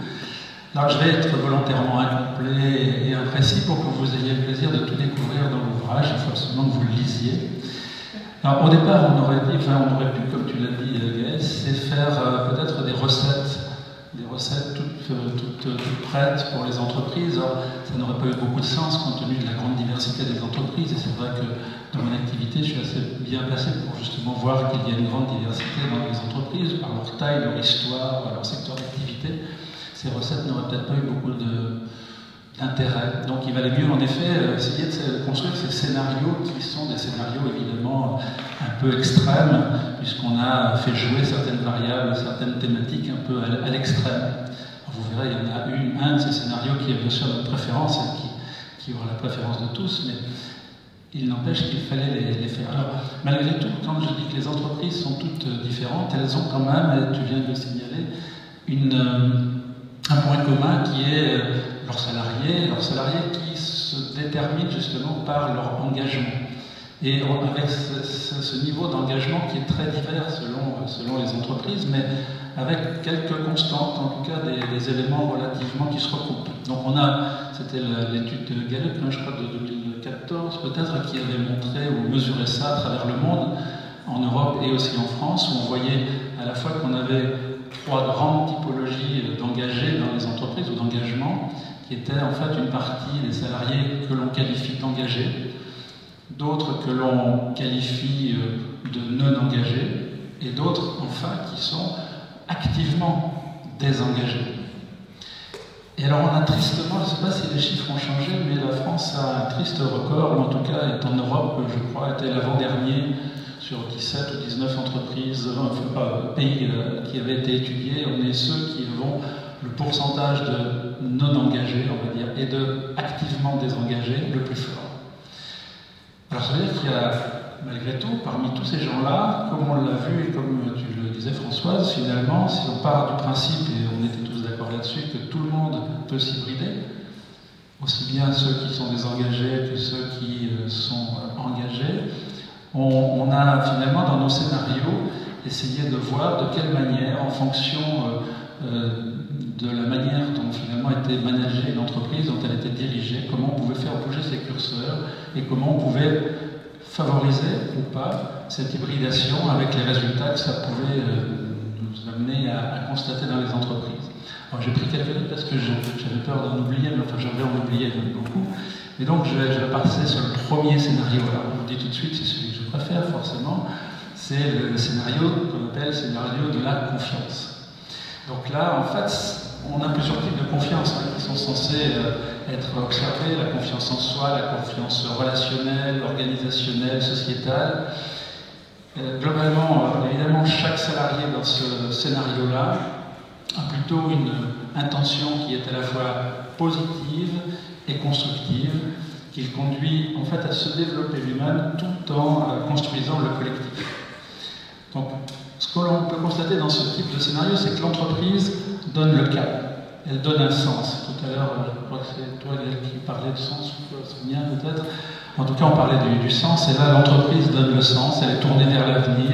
Alors je vais être volontairement incomplet et imprécis pour que vous ayez le plaisir de tout découvrir dans l'ouvrage, il faut absolument que vous le lisiez. Alors au départ, on aurait pu, comme tu l'as dit Gaël, c'est faire peut-être des recettes toutes prêtes pour les entreprises. Alors, ça n'aurait pas eu beaucoup de sens compte tenu de la grande diversité des entreprises, et c'est vrai que dans mon activité, je suis assez bien placé pour justement voir qu'il y a une grande diversité dans les entreprises, par leur taille, leur histoire, leur secteur d'activité. Ces recettes n'auraient peut-être pas eu beaucoup d'intérêt. Donc il valait mieux en effet essayer de construire ces scénarios qui sont des scénarios évidemment un peu extrêmes, puisqu'on a fait jouer certaines variables, certaines thématiques un peu à l'extrême. Vous verrez, il y en a un de ces scénarios qui est bien sûr notre préférence et qui aura la préférence de tous, mais il n'empêche qu'il fallait les faire. Alors, malgré tout, quand je dis que les entreprises sont toutes différentes, elles ont quand même, tu viens de le signaler, un point commun qui est leurs salariés qui se déterminent justement par leur engagement. Et avec ce niveau d'engagement qui est très divers selon les entreprises, mais avec quelques constantes, en tout cas des éléments relativement qui se recoupent. Donc c'était l'étude de Gallup, je crois de 2014 peut-être, qui avait montré ou mesuré ça à travers le monde, en Europe et aussi en France, où on voyait à la fois qu'on avait trois grandes typologies d'engagés dans les entreprises ou d'engagement, qui étaient en fait une partie des salariés que l'on qualifie d'engagés, d'autres que l'on qualifie de non engagés, et d'autres enfin qui sont activement désengagés. Et alors on a tristement, je ne sais pas si les chiffres ont changé, mais la France a un triste record, ou en tout cas est en Europe, je crois, était l'avant-dernier sur 17 ou 19 entreprises, pays qui avaient été étudiés. On est ceux qui avons le pourcentage de non-engagés, on va dire, et de activement désengagés le plus fort. Alors ça veut dire qu'il y a, malgré tout, parmi tous ces gens-là, comme on l'a vu et comme tu le disais Françoise, finalement, si on part du principe, et on était tous d'accord là-dessus, que tout le monde peut s'hybrider, aussi bien ceux qui sont désengagés que ceux qui sont engagés, on a finalement dans nos scénarios essayé de voir de quelle manière, en fonction de la manière dont finalement était managée l'entreprise, dont elle était dirigée, comment on pouvait faire bouger ces curseurs et comment on pouvait favoriser ou pas cette hybridation avec les résultats que ça pouvait nous amener à constater dans les entreprises. Alors j'ai pris quelques notes parce que j'avais peur d'en oublier, mais enfin j'avais en oublié beaucoup. Et donc je vais passer sur le premier scénario. Alors je vous dis tout de suite, c'est celui que je préfère forcément, c'est le scénario qu'on appelle le scénario de la confiance. Donc là, en fait, on a plusieurs types de confiance qui sont censés être observés, la confiance en soi, la confiance relationnelle, organisationnelle, sociétale. Globalement, évidemment, chaque salarié dans ce scénario-là a plutôt une intention qui est à la fois positive et constructive, qui le conduit en fait à se développer lui-même tout en construisant le collectif. Donc, ce que l'on peut constater dans ce type de scénario, c'est que l'entreprise donne le cap, elle donne un sens. Tout à l'heure, je crois que c'est toi qui parlais de sens, ou Sonia peut-être. En tout cas, on parlait du sens, et là, l'entreprise donne le sens, elle est tournée vers l'avenir.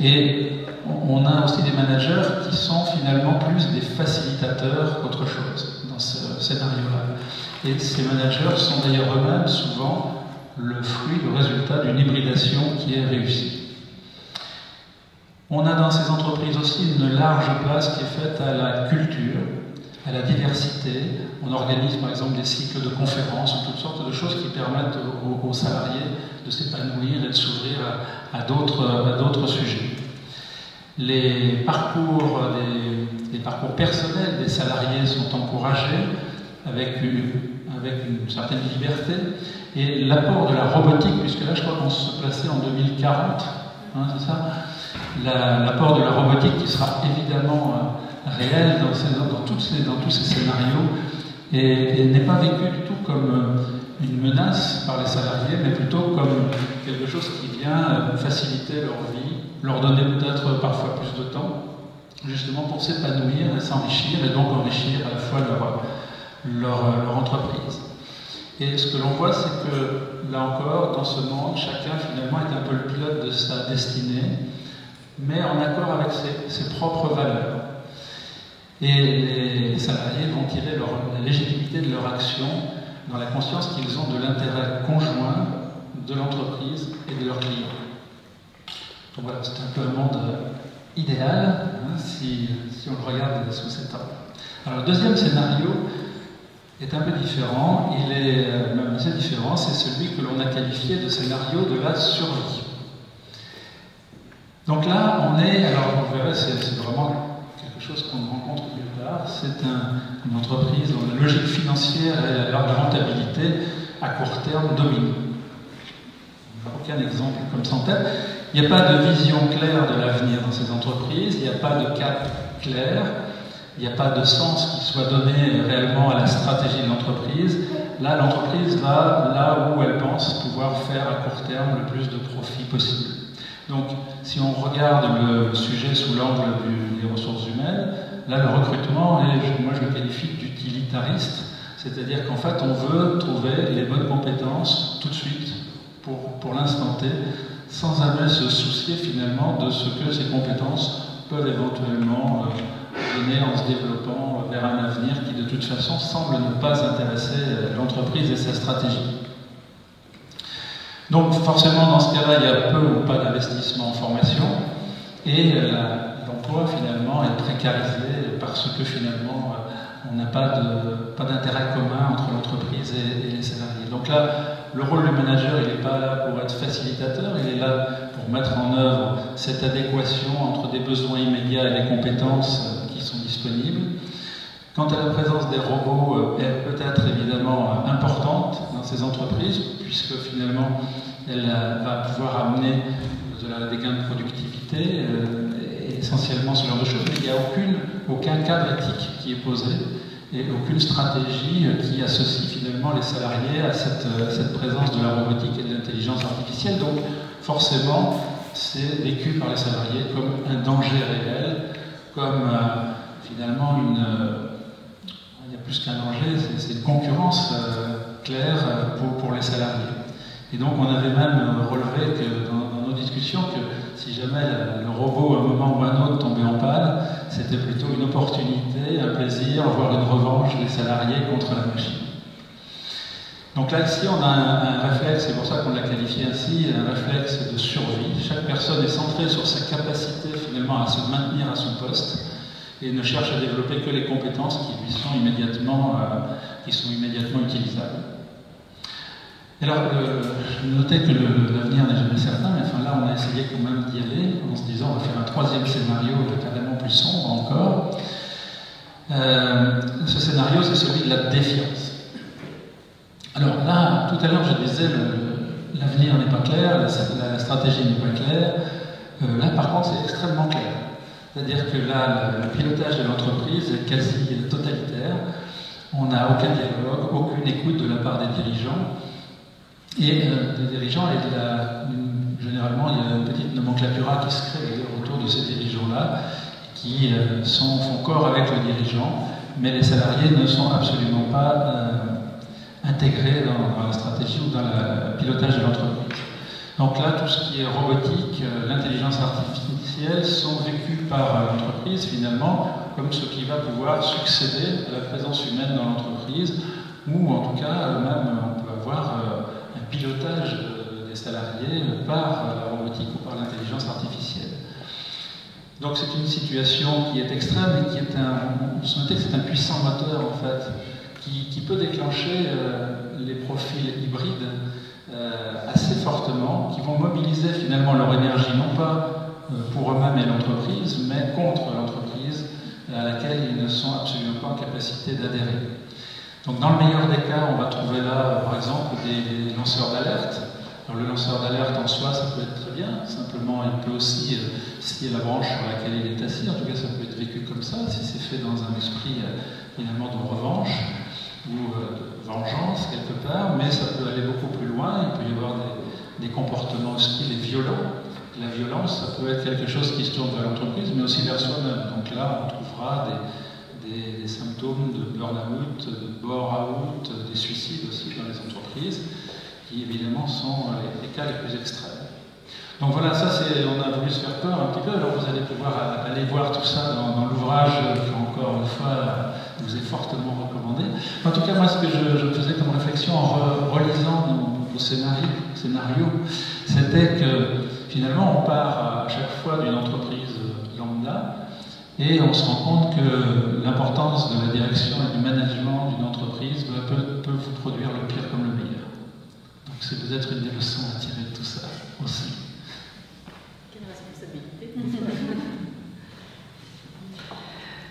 Et on a aussi des managers qui sont finalement plus des facilitateurs qu'autre chose dans ce scénario-là. Et ces managers sont d'ailleurs eux-mêmes souvent le fruit, le résultat d'une hybridation qui est réussie. On a dans ces entreprises aussi une large place qui est faite à la culture, à la diversité. On organise par exemple des cycles de conférences ou toutes sortes de choses qui permettent aux salariés de s'épanouir et de s'ouvrir à d'autres sujets. Les parcours personnels des salariés sont encouragés avec une certaine liberté, et l'apport de la robotique, puisque là je crois qu'on se plaçait en 2040, hein, c'est ça, l'apport de la robotique qui sera évidemment réel dans tous ces scénarios, et n'est pas vécu du tout comme une menace par les salariés, mais plutôt comme quelque chose qui vient faciliter leur vie, leur donner peut-être parfois plus de temps, justement pour s'épanouir et s'enrichir, et donc enrichir à la fois leur entreprise. Et ce que l'on voit, c'est que, là encore, dans ce monde, chacun finalement est un peu le pilote de sa destinée, mais en accord avec ses propres valeurs. Et les salariés vont tirer la légitimité de leur action dans la conscience qu'ils ont de l'intérêt conjoint de l'entreprise et de leurs clients. Donc voilà, c'est un peu un monde idéal, hein, si on le regarde sous cet angle. Alors le deuxième scénario est un peu différent, il est même assez différent, c'est celui que l'on a qualifié de scénario de la survie. Donc là, on est, alors vous verrez, c'est vraiment quelque chose qu'on rencontre nulle part, c'est une entreprise dont la logique financière et la rentabilité à court terme domine. Aucun exemple comme ça en tête. Il n'y a pas de vision claire de l'avenir dans ces entreprises, il n'y a pas de cap clair, il n'y a pas de sens qui soit donné réellement à la stratégie de l'entreprise. Là, l'entreprise va là où elle pense pouvoir faire à court terme le plus de profit possible. Donc, si on regarde le sujet sous l'angle des ressources humaines, là, le recrutement, moi je le qualifie d'utilitariste, c'est-à-dire qu'en fait, on veut trouver les bonnes compétences tout de suite, pour l'instant T, sans jamais se soucier finalement de ce que ces compétences peuvent éventuellement donner en se développant vers un avenir qui de toute façon semble ne pas intéresser l'entreprise et sa stratégie. Donc forcément dans ce cas-là il y a peu ou pas d'investissement en formation et l'emploi finalement est précarisé parce que finalement on n'a pas d'intérêt commun entre l'entreprise et les salariés. Donc là le rôle du manager il n'est pas là pour être facilitateur, il est là pour mettre en œuvre cette adéquation entre des besoins immédiats et des compétences qui sont disponibles. Quant à la présence des robots, elle peut être évidemment importante dans ces entreprises, puisque finalement elle va pouvoir amener des gains de productivité, essentiellement ce genre de choses, mais il n'y a aucun cadre éthique qui est posé et aucune stratégie qui associe finalement les salariés à cette présence de la robotique et de l'intelligence artificielle. Donc forcément, c'est vécu par les salariés comme un danger réel, comme finalement il y a plus qu'un danger, c'est une concurrence claire pour les salariés. Et donc on avait même relevé que dans nos discussions que si jamais le robot à un moment ou à un autre tombait en panne, c'était plutôt une opportunité, un plaisir, voire une revanche des salariés contre la machine. Donc là, ici, on a un réflexe, c'est pour ça qu'on l'a qualifié ainsi, un réflexe de survie. Chaque personne est centrée sur sa capacité finalement à se maintenir à son poste et ne cherche à développer que les compétences qui lui sont immédiatement utilisables. Et alors, je notais que l'avenir n'est jamais certain, mais enfin là, on a essayé quand même d'y aller, en se disant on va faire un troisième scénario carrément plus sombre encore. Ce scénario, c'est celui de la défiance. Alors là, tout à l'heure, je disais, l'avenir n'est pas clair, la stratégie n'est pas claire. Là, par contre, c'est extrêmement clair. C'est-à-dire que là, le pilotage de l'entreprise est quasi totalitaire. On n'a aucun dialogue, aucune écoute de la part des dirigeants. Et généralement, il y a une petite nomenclatura qui se crée autour de ces dirigeants-là, qui font corps avec le dirigeant, mais les salariés ne sont absolument pas intégrés dans la stratégie ou dans le pilotage de l'entreprise. Donc là, tout ce qui est robotique, l'intelligence artificielle sont vécus par l'entreprise finalement comme ce qui va pouvoir succéder à la présence humaine dans l'entreprise, ou en tout cas, même on peut avoir un pilotage des salariés par la robotique ou par l'intelligence artificielle. Donc c'est une situation qui est extrême et qui est noter que c'est un puissant moteur en fait, qui peut déclencher les profils hybrides assez fortement, qui vont mobiliser finalement leur énergie, non pas pour eux-mêmes et l'entreprise, mais contre l'entreprise à laquelle ils ne sont absolument pas en capacité d'adhérer. Donc dans le meilleur des cas, on va trouver là, par exemple, des lanceurs d'alerte. Alors le lanceur d'alerte en soi, ça peut être très bien, simplement il peut aussi scier la branche sur laquelle il est assis, en tout cas ça peut être vécu comme ça, si c'est fait dans un esprit finalement de revanche ou de vengeance quelque part, mais ça peut aller beaucoup plus loin, il peut y avoir des comportements hostiles et violents. La violence, ça peut être quelque chose qui se tourne vers l'entreprise, mais aussi vers soi-même. Donc là, on trouvera des symptômes de burn-out, de bore-out, des suicides aussi dans les entreprises, qui évidemment sont les cas les plus extrêmes. Donc voilà, ça on a voulu se faire peur un petit peu, alors vous allez pouvoir aller voir tout ça dans l'ouvrage qui, encore une fois, vous est fortement recommandé. En tout cas, moi, ce que je faisais comme réflexion en relisant nos scénarios, c'était que finalement, on part à chaque fois d'une entreprise lambda et on se rend compte que l'importance de la direction et du management d'une entreprise peut vous produire le pire comme le meilleur. Donc c'est peut-être une des leçons à tirer de tout ça aussi. Quelle responsabilité.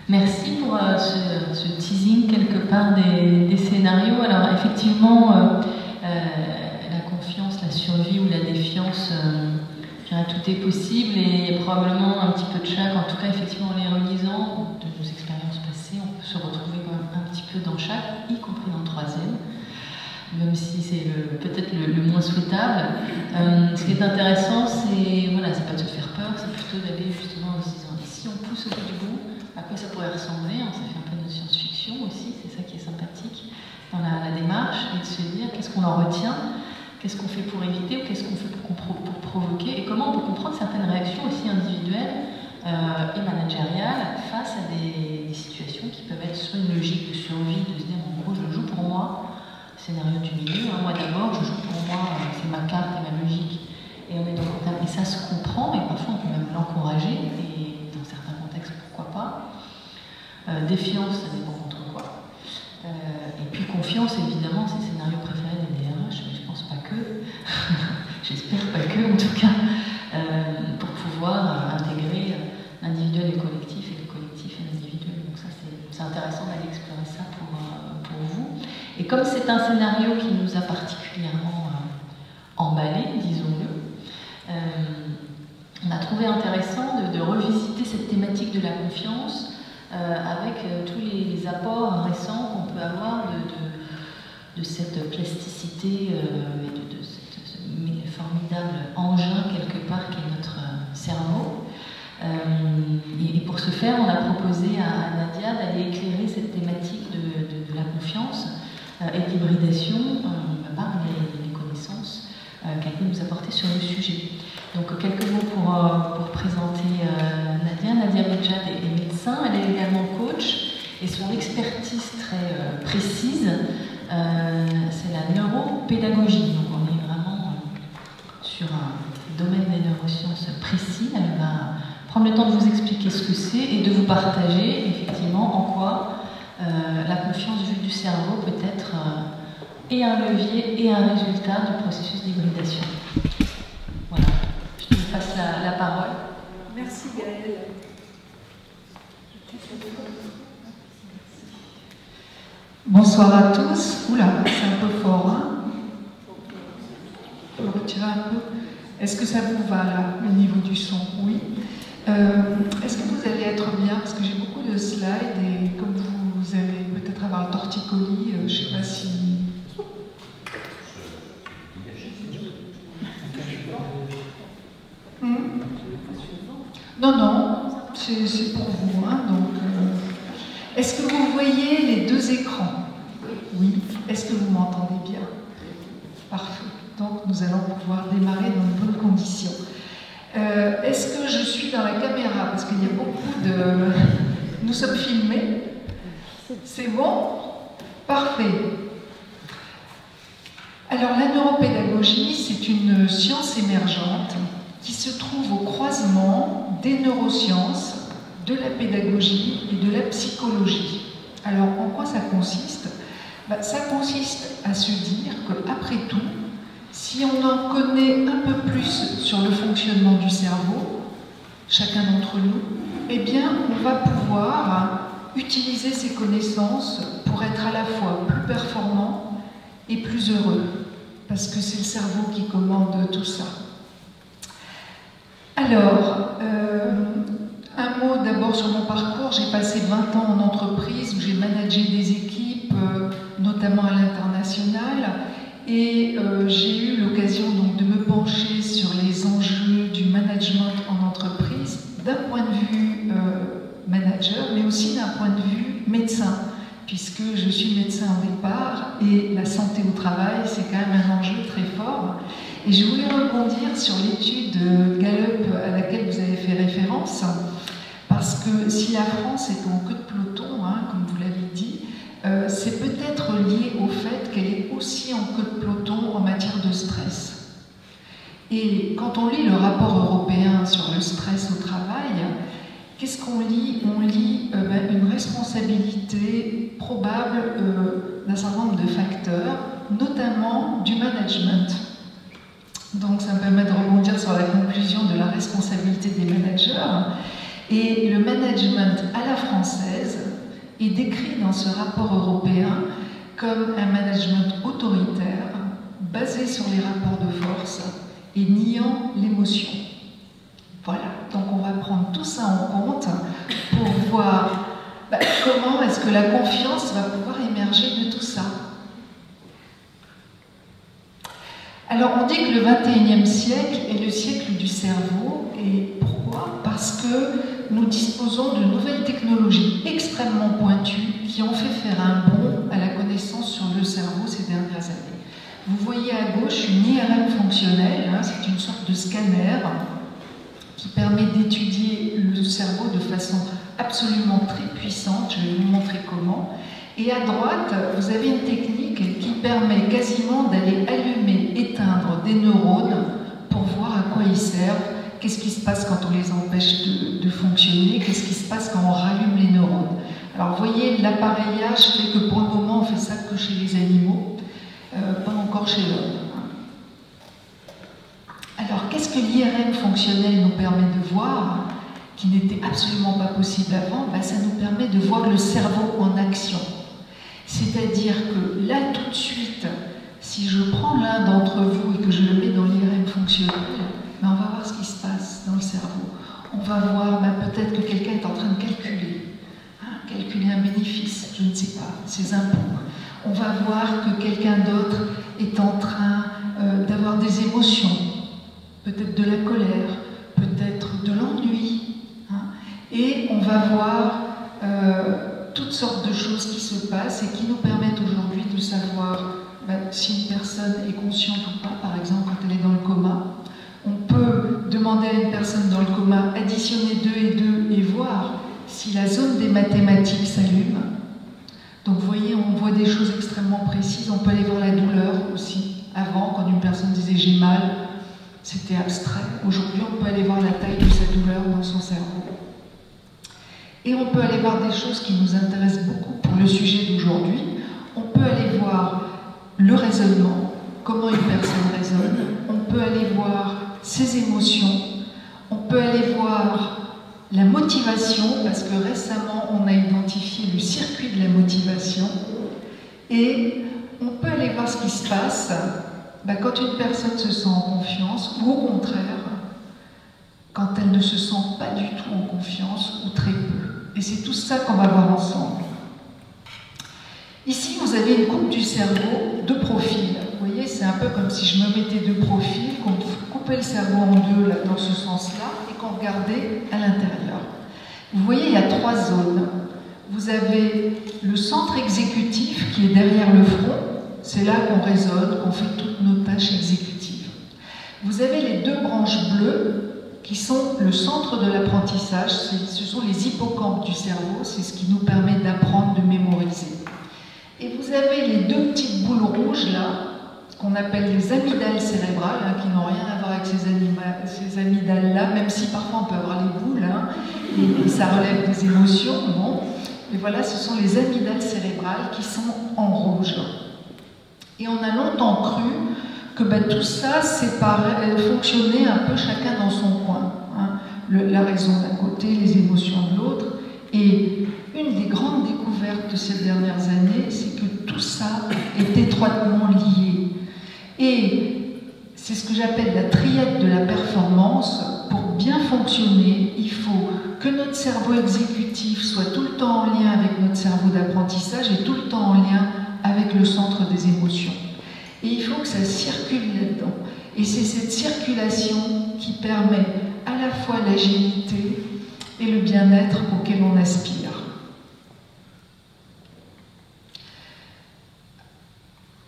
Merci pour ce teasing quelque part des scénarios. Alors effectivement, la confiance, la survie ou la défiance, tout est possible et probablement un petit peu de chaque. En tout cas, effectivement, en les relisant de nos expériences passées, on peut se retrouver quand même un petit peu dans chaque, y compris dans le troisième, même si c'est peut-être le moins souhaitable. Ce qui est intéressant, c'est pas de se faire peur, c'est plutôt d'aller justement en se disant si on pousse au bout du bout, à quoi ça pourrait ressembler, ça fait un peu de science-fiction aussi, c'est ça qui est sympathique dans la démarche, et de se dire qu'est-ce qu'on en retient, qu'est-ce qu'on fait pour éviter ou qu'est-ce qu'on fait pour provoquer et comment on peut comprendre certaines réactions aussi individuelles et managériales face à des situations qui peuvent être soit une logique de survie, de se dire en gros je joue pour moi, scénario du milieu, moi d'abord je joue pour moi, c'est ma carte et ma logique et on est dans le terme, et ça se comprend et parfois on peut même l'encourager et dans certains contextes pourquoi pas. Défiance, ça dépend contre quoi. Et puis confiance, évidemment, c'est le scénario préféré des DRH, mais je pense pas que, j'espère pas que en tout cas, pour pouvoir intégrer l'individuel et le collectif et le collectif et l'individuel. Donc ça c'est intéressant d'aller explorer ça pour vous. Et comme c'est un scénario qui nous a particulièrement emballé, disons-le, on a trouvé intéressant de revisiter cette thématique de la confiance avec tous les apports récents qu'on peut avoir de cette plasticité et de ce formidable engin quelque part qui est notre cerveau. Et pour ce faire, on a proposé à Nadia d'aller éclairer cette thématique de la confiance et de l'hybridation par les connaissances qu'elle peut nous apporter sur le sujet. Donc quelques mots pour présenter Nadia. Nadia Medjad est médecin, elle est également coach et son expertise très précise, c'est la neuropédagogie. Donc on est vraiment sur un domaine des neurosciences précis. Elle va prendre le temps de vous expliquer ce que c'est et de vous partager effectivement en quoi la confiance vue du cerveau peut être et un levier et un résultat du processus d'hybridation. Voilà, je te passe la parole. Merci Gaëlle. Bonsoir à tous. Oula, c'est un peu fort, hein? Je vais retirer un peu. Est-ce que ça vous va là, le niveau du son? Oui. Est-ce que vous allez être bien? Parce que j'ai beaucoup de slides et comme vous allez peut-être avoir le torticolis, je ne sais pas si... Non, c'est pour vous. Hein, donc, est-ce que vous voyez les deux écrans? Oui. Est-ce que vous m'entendez bien? Parfait. Donc nous allons pouvoir démarrer dans de bonnes conditions. Est-ce que je suis dans la caméra? Parce qu'il y a beaucoup de... Nous sommes filmés. C'est bon? Parfait. Alors la neuropédagogie, c'est une science émergente qui se trouve au croisement des neurosciences, de la pédagogie et de la psychologie. Alors, en quoi ça consiste? Ça consiste à se dire qu'après tout, si on en connaît un peu plus sur le fonctionnement du cerveau, chacun d'entre nous, eh bien, on va pouvoir utiliser ces connaissances pour être à la fois plus performant et plus heureux, parce que c'est le cerveau qui commande tout ça. Alors, un mot d'abord sur mon parcours. J'ai passé 20 ans en entreprise où j'ai managé des équipes, notamment à l'international, et j'ai eu l'occasion donc de me pencher sur les enjeux du management en entreprise d'un point de vue manager, mais aussi d'un point de vue médecin, puisque je suis médecin au départ et la santé au travail, c'est quand même un enjeu très fort. Et je voulais rebondir sur l'étude Gallup à laquelle vous avez fait référence, parce que si la France est en queue de peloton, comme vous l'avez dit, c'est peut-être lié au fait qu'elle est aussi en queue de peloton en matière de stress. Et quand on lit le rapport européen sur le stress au travail, qu'est-ce qu'on lit? On lit une responsabilité probable d'un certain nombre de facteurs, notamment du management. Donc ça me permet de rebondir sur la conclusion de la responsabilité des managers. Et le management à la française est décrit dans ce rapport européen comme un management autoritaire, basé sur les rapports de force et niant l'émotion. Voilà, donc on va prendre tout ça en compte pour voir comment est-ce que la confiance va pouvoir émerger de tout ça. Alors on dit que le XXIe siècle est le siècle du cerveau, et pourquoi? Parce que nous disposons de nouvelles technologies extrêmement pointues qui ont fait faire un bond à la connaissance sur le cerveau ces dernières années. Vous voyez à gauche une IRM fonctionnelle, c'est une sorte de scanner qui permet d'étudier le cerveau de façon absolument très puissante, je vais vous montrer comment. Et à droite, vous avez une technique qui permet quasiment d'aller allumer, éteindre des neurones pour voir à quoi ils servent, qu'est-ce qui se passe quand on les empêche de fonctionner, qu'est-ce qui se passe quand on rallume les neurones. Alors vous voyez, l'appareillage fait que pour le moment on fait ça que chez les animaux, pas encore chez l'homme. Alors qu'est-ce que l'IRM fonctionnel nous permet de voir, qui n'était absolument pas possible avant? Ça nous permet de voir le cerveau en action. C'est-à-dire que là, tout de suite, si je prends l'un d'entre vous et que je le mets dans l'IRM fonctionnel, on va voir ce qui se passe dans le cerveau. On va voir peut-être que quelqu'un est en train de calculer un bénéfice, je ne sais pas, ses impôts. On va voir que quelqu'un d'autre est en train d'avoir des émotions, peut-être de la colère, peut-être de l'ennui. Et on va voir toutes sortes de choses qui se passent et qui nous permettent aujourd'hui de savoir si une personne est consciente ou pas, par exemple quand elle est dans le coma. On peut demander à une personne dans le coma, additionner 2 et 2 et voir si la zone des mathématiques s'allume. Donc vous voyez, on voit des choses extrêmement précises. On peut aller voir la douleur aussi. Avant, quand une personne disait j'ai mal, c'était abstrait. Aujourd'hui, on peut aller voir la taille de sa douleur dans son cerveau. Et on peut aller voir des choses qui nous intéressent beaucoup pour le sujet d'aujourd'hui. On peut aller voir le raisonnement, comment une personne raisonne. On peut aller voir ses émotions. On peut aller voir la motivation, parce que récemment, on a identifié le circuit de la motivation. Et on peut aller voir ce qui se passe quand une personne se sent en confiance, ou au contraire, quand elle ne se sent pas du tout en confiance, ou très peu. Et c'est tout ça qu'on va voir ensemble. Ici, vous avez une coupe du cerveau de profil. Vous voyez, c'est un peu comme si je me mettais de profil, qu'on coupait le cerveau en deux là, dans ce sens-là, et qu'on regardait à l'intérieur. Vous voyez, il y a 3 zones. Vous avez le centre exécutif qui est derrière le front. C'est là qu'on raisonne, qu'on fait toutes nos tâches exécutives. Vous avez les 2 branches bleues qui sont le centre de l'apprentissage. Ce sont les hippocampes du cerveau. C'est ce qui nous permet d'apprendre, de mémoriser. Et vous avez les 2 petites boules rouges là, qu'on appelle les amygdales cérébrales, qui n'ont rien à voir avec ces amygdales-là, même si parfois on peut avoir les boules. et ça relève des émotions, bon. Mais voilà, ce sont les amygdales cérébrales qui sont en rouge. Et on a longtemps cru que tout ça fonctionnait un peu chacun dans son coin. Hein. La raison d'un côté, les émotions de l'autre. Et une des grandes découvertes de ces dernières années, c'est que tout ça est étroitement lié. Et c'est ce que j'appelle la triade de la performance. Pour bien fonctionner, il faut que notre cerveau exécutif soit tout le temps en lien avec notre cerveau d'apprentissage et tout le temps en lien avec le centre des émotions. Et il faut que ça circule là-dedans. Et c'est cette circulation qui permet à la fois l'agilité et le bien-être auquel on aspire.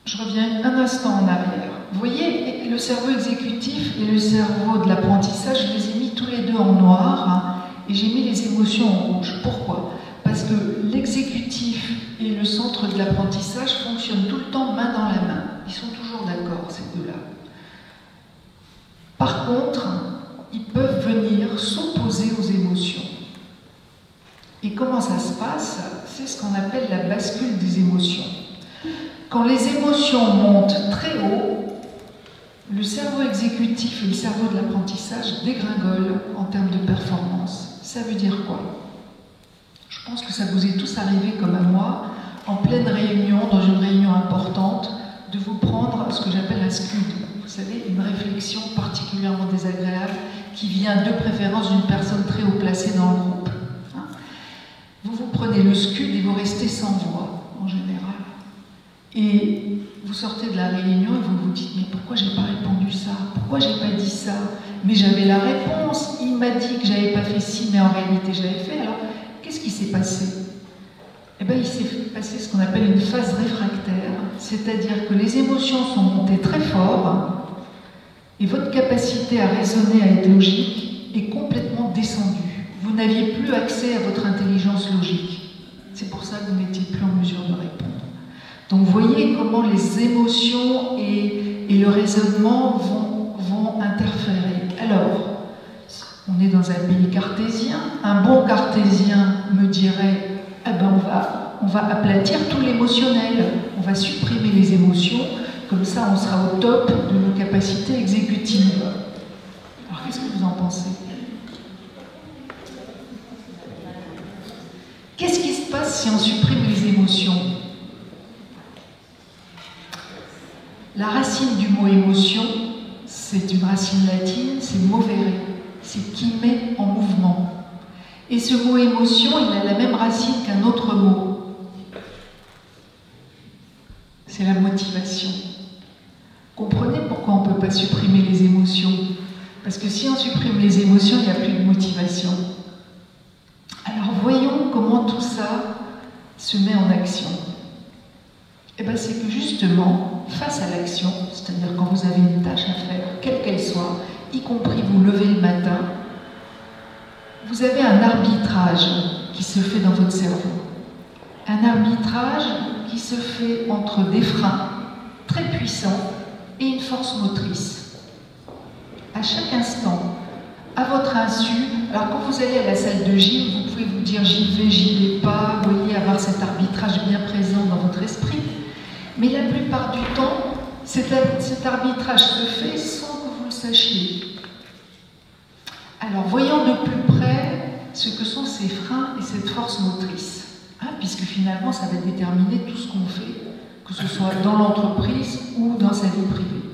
Je reviens un instant en arrière. Vous voyez, le cerveau exécutif et le cerveau de l'apprentissage, je les ai mis tous les deux en noir, hein, et j'ai mis les émotions en rouge. Pourquoi? Parce que l'exécutif et le centre de l'apprentissage fonctionnent tout le temps main dans la main. Ils sont toujours d'accord, ces deux-là. Par contre, ils peuvent venir s'opposer aux émotions. Et comment ça se passe? C'est ce qu'on appelle la bascule des émotions. Quand les émotions montent très haut, le cerveau exécutif et le cerveau de l'apprentissage dégringolent en termes de performance. Ça veut dire quoi? Je pense que ça vous est tous arrivé comme à moi, en pleine réunion, dans une réunion importante, de vous prendre ce que j'appelle un scud. Vous savez, une réflexion particulièrement désagréable qui vient de préférence d'une personne très haut placée dans le groupe. Hein? Vous prenez le scud et vous restez sans voix, en général. Et vous sortez de la réunion et vous vous dites « Mais pourquoi j'ai pas répondu ça? Pourquoi j'ai pas dit ça? Mais j'avais la réponse, il m'a dit que j'avais pas fait ci, mais en réalité je l'avais fait. Alors, qu'est-ce qui s'est passé ?» Eh bien, il s'est passé ce qu'on appelle une phase réfractaire, c'est-à-dire que les émotions sont montées très fort et votre capacité à raisonner, à être logique, est complètement descendue. Vous n'aviez plus accès à votre intelligence logique. C'est pour ça que vous n'étiez plus en mesure de répondre. Donc, vous voyez comment les émotions et le raisonnement vont interférer. Alors, on est dans un pays cartésien. Un bon cartésien me dirait « Eh ben, on va aplatir tout l'émotionnel, on va supprimer les émotions, comme ça on sera au top de nos capacités exécutives. » Alors, qu'est-ce que vous en pensez? Qu'est-ce qui se passe si on supprime les émotions? La racine du mot émotion, c'est une racine latine, c'est movere, c'est qui met en mouvement. Et ce mot émotion, il a la même racine qu'un autre mot. C'est la motivation. Comprenez pourquoi on ne peut pas supprimer les émotions? Parce que si on supprime les émotions, il n'y a plus de motivation. Alors voyons comment tout ça se met en action. Eh bien, c'est que justement, face à l'action, c'est-à-dire quand vous avez une tâche à faire, quelle qu'elle soit, y compris vous lever le matin, vous avez un arbitrage qui se fait dans votre cerveau. Un arbitrage qui se fait entre des freins très puissants et une force motrice. À chaque instant, à votre insu, alors quand vous allez à la salle de gym, vous pouvez vous dire j'y vais pas, vous voyez, avoir cet arbitrage bien présent dans votre esprit. Mais la plupart du temps, cet arbitrage se fait sans que vous le sachiez. Alors, voyons de plus près ce que sont ces freins et cette force motrice. Hein, puisque finalement, ça va déterminer tout ce qu'on fait, que ce soit dans l'entreprise ou dans sa vie privée.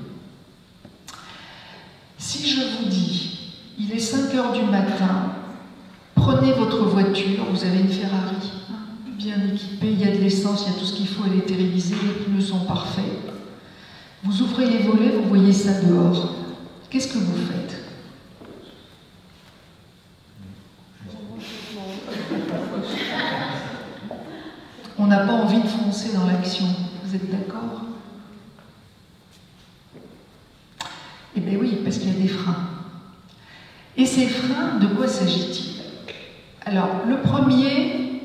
Si je vous dis, il est 5 h du matin, prenez votre voiture, vous avez une Ferrari, bien équipée, il y a de l'essence, il y a tout ce qu'il faut, elle est télévisée, les pneus sont parfaits. Vous ouvrez les volets, vous voyez ça dehors. Qu'est-ce que vous faites? On n'a pas envie de foncer dans l'action, vous êtes d'accord? Eh bien oui, parce qu'il y a des freins. Et ces freins, de quoi s'agit-il? Alors, le premier,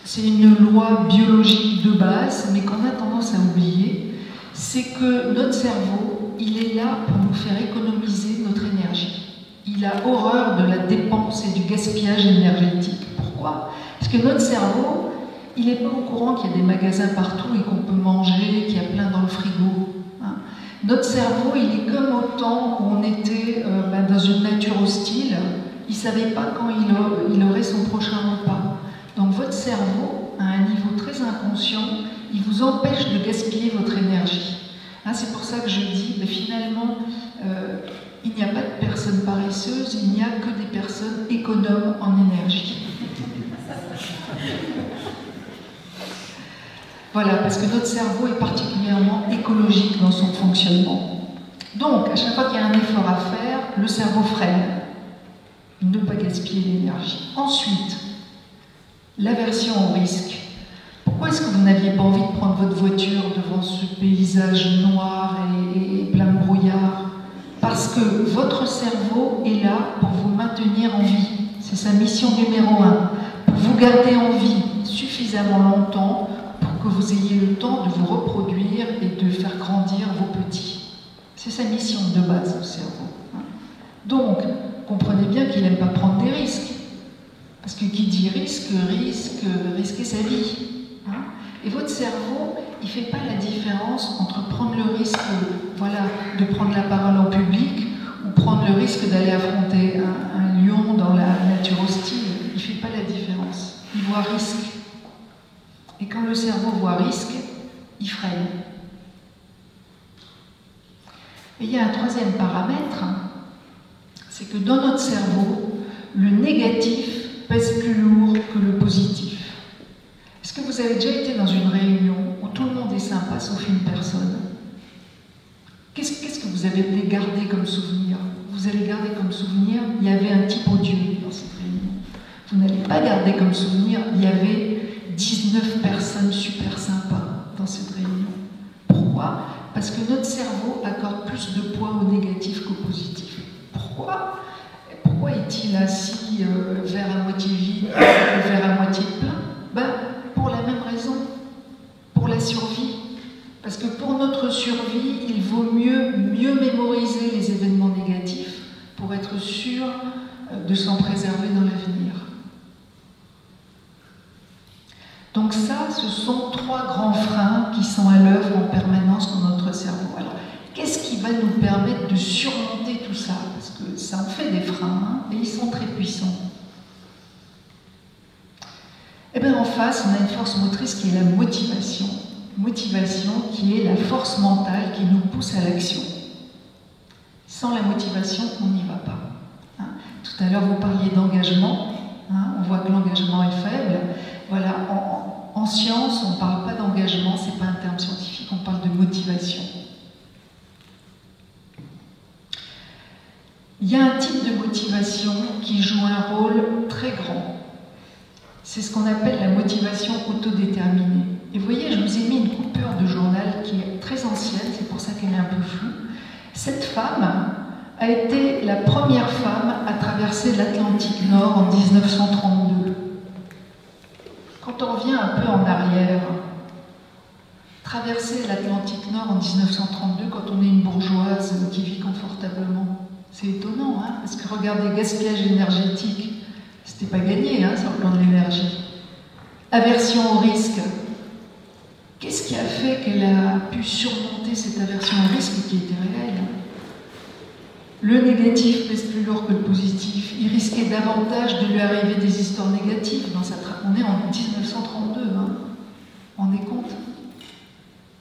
c'est une loi biologique de base, mais qu'on a tendance à oublier, c'est que notre cerveau, il est là pour nous faire économiser notre énergie. Il a horreur de la la dépense et du gaspillage énergétique. Pourquoi? Parce que notre cerveau, il n'est pas au courant qu'il y a des magasins partout et qu'on peut manger, qu'il y a plein dans le frigo. Hein. Notre cerveau, il est comme au temps où on était dans une nature hostile. Il ne savait pas quand il aurait son prochain repas. Donc votre cerveau, à un niveau très inconscient, il vous empêche de gaspiller votre énergie. Hein, c'est pour ça que je dis, mais finalement, il n'y a pas de personnes paresseuses, il n'y a que des personnes économes en énergie. Voilà, parce que notre cerveau est particulièrement écologique dans son fonctionnement. Donc, à chaque fois qu'il y a un effort à faire, le cerveau freine. Ne pas gaspiller l'énergie. Ensuite, l'aversion au risque. Pourquoi est-ce que vous n'aviez pas envie de prendre votre voiture devant ce paysage noir et plein de brouillard? Parce que votre cerveau est là pour vous maintenir en vie. C'est sa mission numéro 1. Pour vous garder en vie suffisamment longtemps pour que vous ayez le temps de vous reproduire et de faire grandir vos petits. C'est sa mission de base, le cerveau. Donc, comprenez bien qu'il n'aime pas prendre des risques. Parce que qui dit risque, risquer sa vie. Et votre cerveau, il ne fait pas la différence entre prendre le risque de prendre la parole en public ou prendre le risque d'aller affronter un lion dans la nature hostile. Il ne fait pas la différence. Il voit risque. Et quand le cerveau voit risque, il freine. Et il y a un troisième paramètre, c'est que dans notre cerveau, le négatif pèse plus lourd que le positif. Est-ce que vous avez déjà été dans une réunion où tout le monde est sympa sauf une personne? Qu'est-ce que vous avez gardé comme souvenir? Vous allez garder comme souvenir, il y avait un type odieux dans cette réunion. Vous n'allez pas garder comme souvenir, il y avait 19 personnes super sympas dans cette réunion. Pourquoi? Parce que notre cerveau accorde plus de poids au négatif qu'au positif. Pourquoi? Pourquoi est-il assis vers à moitié vide, vers à moitié plein? Pour la même raison, pour la survie. Parce que pour notre survie, il vaut mieux mémoriser les événements négatifs pour être sûr de s'en préserver dans l'avenir. Donc ça, ce sont 3 grands freins qui sont à l'œuvre en permanence dans notre cerveau. Alors, qu'est-ce qui va nous permettre de surmonter tout ça? Parce que ça en fait des freins, et ils sont très puissants. Eh bien, en face, on a une force motrice qui est la motivation. Motivation qui est la force mentale qui nous pousse à l'action. Sans la motivation, on n'y va pas. Hein? Tout à l'heure, vous parliez d'engagement. Hein? On voit que l'engagement est faible. Voilà, en science, on ne parle pas d'engagement, ce n'est pas un terme scientifique, on parle de motivation. Il y a un type de motivation qui joue un rôle très grand. C'est ce qu'on appelle la motivation autodéterminée. Et vous voyez, je vous ai mis une coupure de journal qui est très ancienne, c'est pour ça qu'elle est un peu floue. Cette femme a été la première femme à traverser l'Atlantique Nord en 1932. Quand on revient un peu en arrière, traverser l'Atlantique Nord en 1932 quand on est une bourgeoise qui vit confortablement, c'est étonnant, hein, parce que regardez, gaspillage énergétique, c'était pas gagné hein, sur le plan de l'énergie. Aversion au risque. Qu'est-ce qui a fait qu'elle a pu surmonter cette aversion au risque qui était réelle? Le négatif pèse plus lourd que le positif. Il risquait davantage de lui arriver des histoires négatives. On est en 1932, hein. On est compte?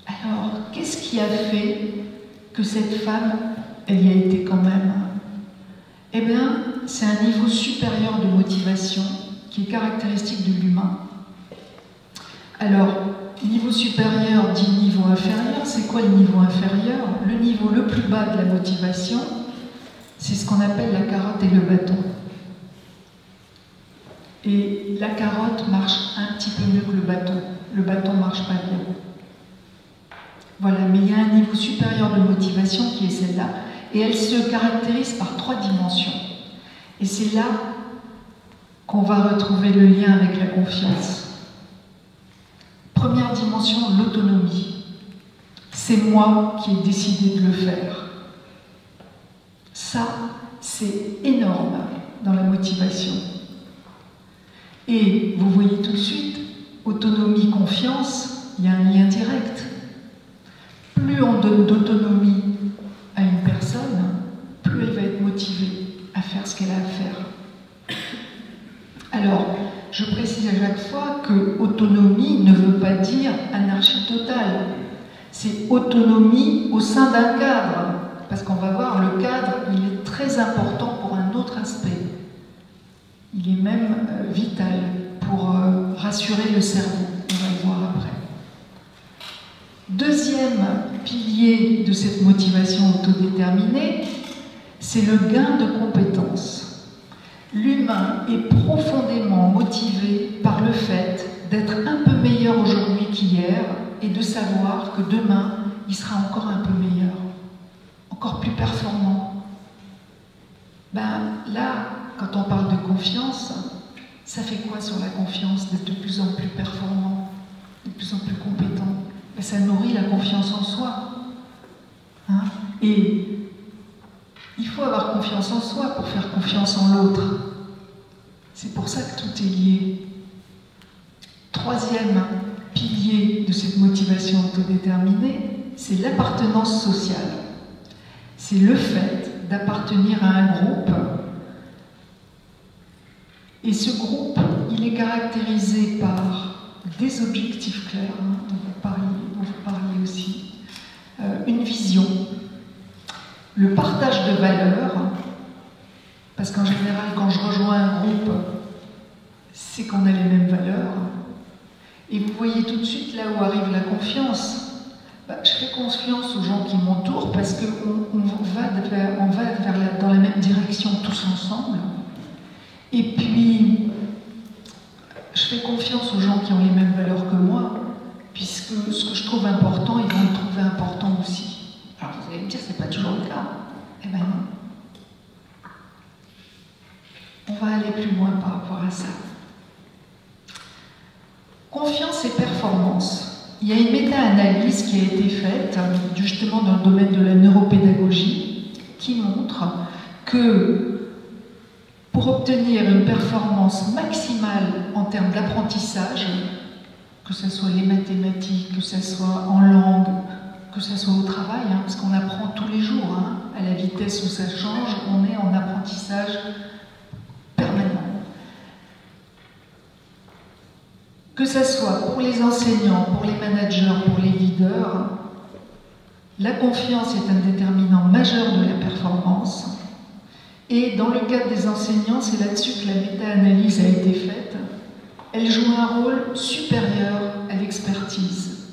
Alors, qu'est-ce qui a fait que cette femme, elle y a été quand même? Eh bien, c'est un niveau supérieur de motivation qui est caractéristique de l'humain. Alors, niveau supérieur dit niveau inférieur. C'est quoi le niveau inférieur? Le niveau le plus bas de la motivation, c'est ce qu'on appelle la carotte et le bâton. Et la carotte marche un petit peu mieux que le bâton. Le bâton ne marche pas bien. Voilà, mais il y a un niveau supérieur de motivation qui est celle-là. Et elle se caractérise par 3 dimensions. Et c'est là qu'on va retrouver le lien avec la confiance. Première dimension, l'autonomie. C'est moi qui ai décidé de le faire. Ça, c'est énorme. dans la motivation. Et vous voyez tout de suite, autonomie, confiance, il y a un lien direct. Plus on donne d'autonomie à une personne, plus elle va être motivée à faire ce qu'elle a à faire. Alors, je précise à chaque fois que autonomie ne veut pas dire anarchie totale. C'est autonomie au sein d'un cadre. Parce qu'on va voir, le cadre, il est très important pour un autre aspect. Il est même vital pour rassurer le cerveau. On va le voir après. Deuxième pilier de cette motivation autodéterminée, c'est le gain de compétences. L'humain est profondément motivé par le fait d'être un peu meilleur aujourd'hui qu'hier et de savoir que demain, il sera encore un peu meilleur, encore plus performant. Ben, là, quand on parle de confiance, ça fait quoi sur la confiance d'être de plus en plus performant, de plus en plus compétent? Ben, ça nourrit la confiance en soi. Hein? Et il faut avoir confiance en soi pour faire confiance en l'autre. C'est pour ça que tout est lié. Troisième pilier de cette motivation autodéterminée, c'est l'appartenance sociale. C'est le fait d'appartenir à un groupe. Et ce groupe, il est caractérisé par des objectifs clairs, hein, dont vous parliez aussi, une vision, le partage de valeurs, parce qu'en général, quand je rejoins un groupe, c'est qu'on a les mêmes valeurs. Et vous voyez tout de suite là où arrive la confiance. Ben, je fais confiance aux gens qui m'entourent parce qu'on va dans la même direction tous ensemble. Et puis, je fais confiance aux gens qui ont les mêmes valeurs que moi, puisque ce que je trouve important, ils vont le trouver important aussi. Alors vous allez me dire, c'est pas toujours le cas. Eh ben non. On va aller plus loin par rapport à ça. Confiance et performance. Il y a une méta-analyse qui a été faite, justement dans le domaine de la neuropédagogie, qui montre que pour obtenir une performance maximale en termes d'apprentissage, que ce soit les mathématiques, que ce soit en langue, que ce soit au travail, hein, parce qu'on apprend tous les jours, hein, à la vitesse où ça change, on est en apprentissage permanent. Que ce soit pour les enseignants, pour les managers, pour les leaders, la confiance est un déterminant majeur de la performance. Et dans le cadre des enseignants, c'est là-dessus que la méta-analyse a été faite. Elle joue un rôle supérieur à l'expertise.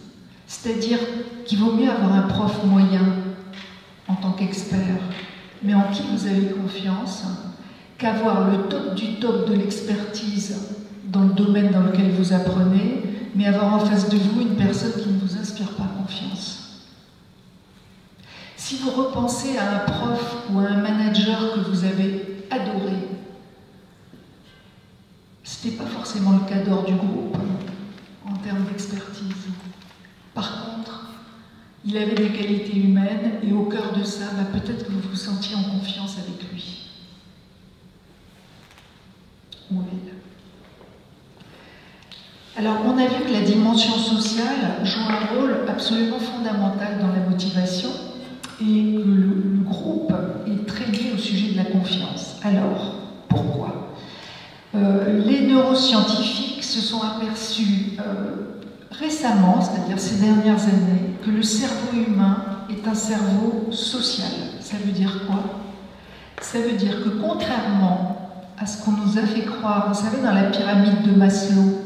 C'est-à-dire qu'il vaut mieux avoir un prof moyen en tant qu'expert, mais en qui vous avez confiance, qu'avoir le top du top de l'expertise dans le domaine dans lequel vous apprenez, mais avoir en face de vous une personne qui ne vous inspire pas confiance. Si vous repensez à un prof ou à un manager que vous avez adoré, ce n'était pas forcément le cadre du groupe en termes d'expertise. Par contre, il avait des qualités humaines et au cœur de ça, peut-être que vous vous sentiez en confiance avec lui. Ou elle. Alors, on a vu que la dimension sociale joue un rôle absolument fondamental dans la motivation et que le groupe est très lié au sujet de la confiance. Alors, pourquoi ? Les neuroscientifiques se sont aperçus récemment, c'est-à-dire ces dernières années, que le cerveau humain est un cerveau social. Ça veut dire quoi? Ça veut dire que contrairement à ce qu'on nous a fait croire, vous savez, dans la pyramide de Maslow,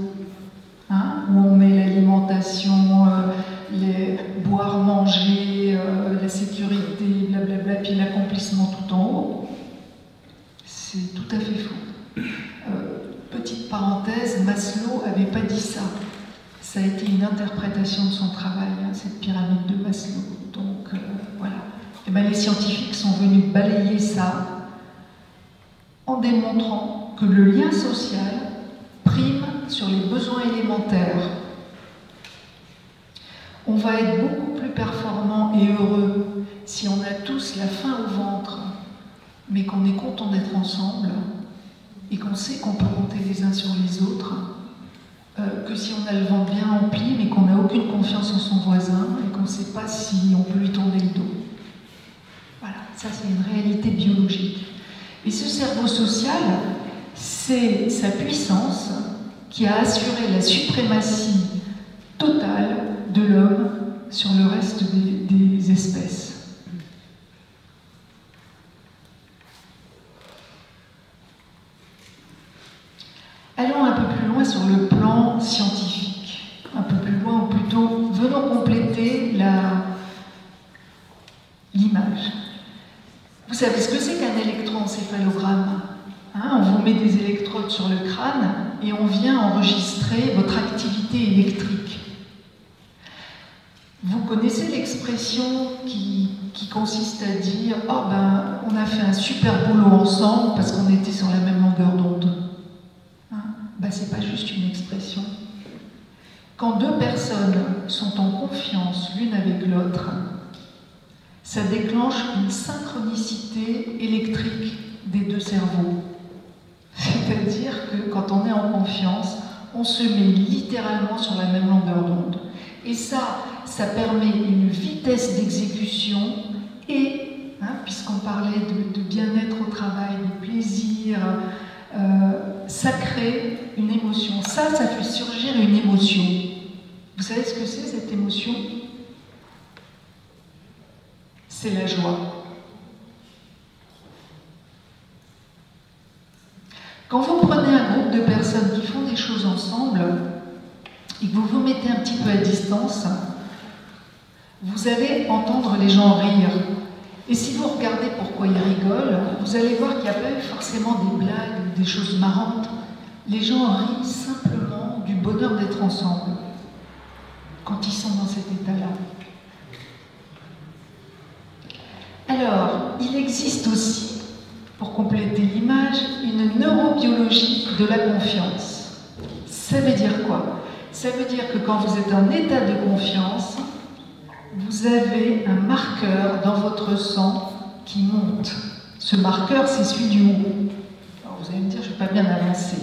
hein, où on met l'alimentation, les boire, manger, la sécurité, blablabla, puis l'accomplissement tout en haut, c'est tout à fait faux. Petite parenthèse, Maslow n'avait pas dit ça. Ça a été une interprétation de son travail, hein, cette pyramide de Maslow. Donc voilà. Et bien, les scientifiques sont venus balayer ça en démontrant que le lien social prime sur les besoins élémentaires. On va être beaucoup plus performant et heureux si on a tous la faim au ventre, mais qu'on est content d'être ensemble, et qu'on sait qu'on peut compter les uns sur les autres, que si on a le ventre bien rempli, mais qu'on n'a aucune confiance en son voisin et qu'on ne sait pas si on peut lui tourner le dos. Voilà, ça c'est une réalité biologique. Et ce cerveau social, c'est sa puissance qui a assuré la suprématie totale de l'homme sur le reste des espèces. Allons un peu plus loin sur le plan scientifique. Un peu plus loin, ou plutôt, venons compléter l'image. Vous savez ce que c'est qu'un électroencéphalogramme, hein? On vous met des électrodes sur le crâne et on vient enregistrer votre activité électrique. Vous connaissez l'expression qui consiste à dire « Oh ben, on a fait un super boulot ensemble parce qu'on était sur la même longueur d'onde ». Ben, c'est pas juste une expression. Quand deux personnes sont en confiance l'une avec l'autre, ça déclenche une synchronicité électrique des deux cerveaux. C'est-à-dire que quand on est en confiance, on se met littéralement sur la même longueur d'onde. Et ça permet une vitesse d'exécution et, puisqu'on parlait de bien-être au travail, de plaisir, ça crée une émotion. Ça fait surgir une émotion. Vous savez ce que c'est, cette émotion? C'est la joie. Quand vous prenez un groupe de personnes qui font des choses ensemble et que vous vous mettez un petit peu à distance, vous allez entendre les gens rire. Et si vous regardez pourquoi ils rigolent, vous allez voir qu'il n'y a pas eu forcément des blagues ou des choses marrantes. Les gens rient simplement du bonheur d'être ensemble quand ils sont dans cet état-là. Alors, il existe aussi, pour compléter l'image, une neurobiologie de la confiance. Ça veut dire quoi? Ça veut dire que quand vous êtes en état de confiance, vous avez un marqueur dans votre sang qui monte. Ce marqueur, c'est celui du haut. Alors vous allez me dire, je ne vais pas bien avancer.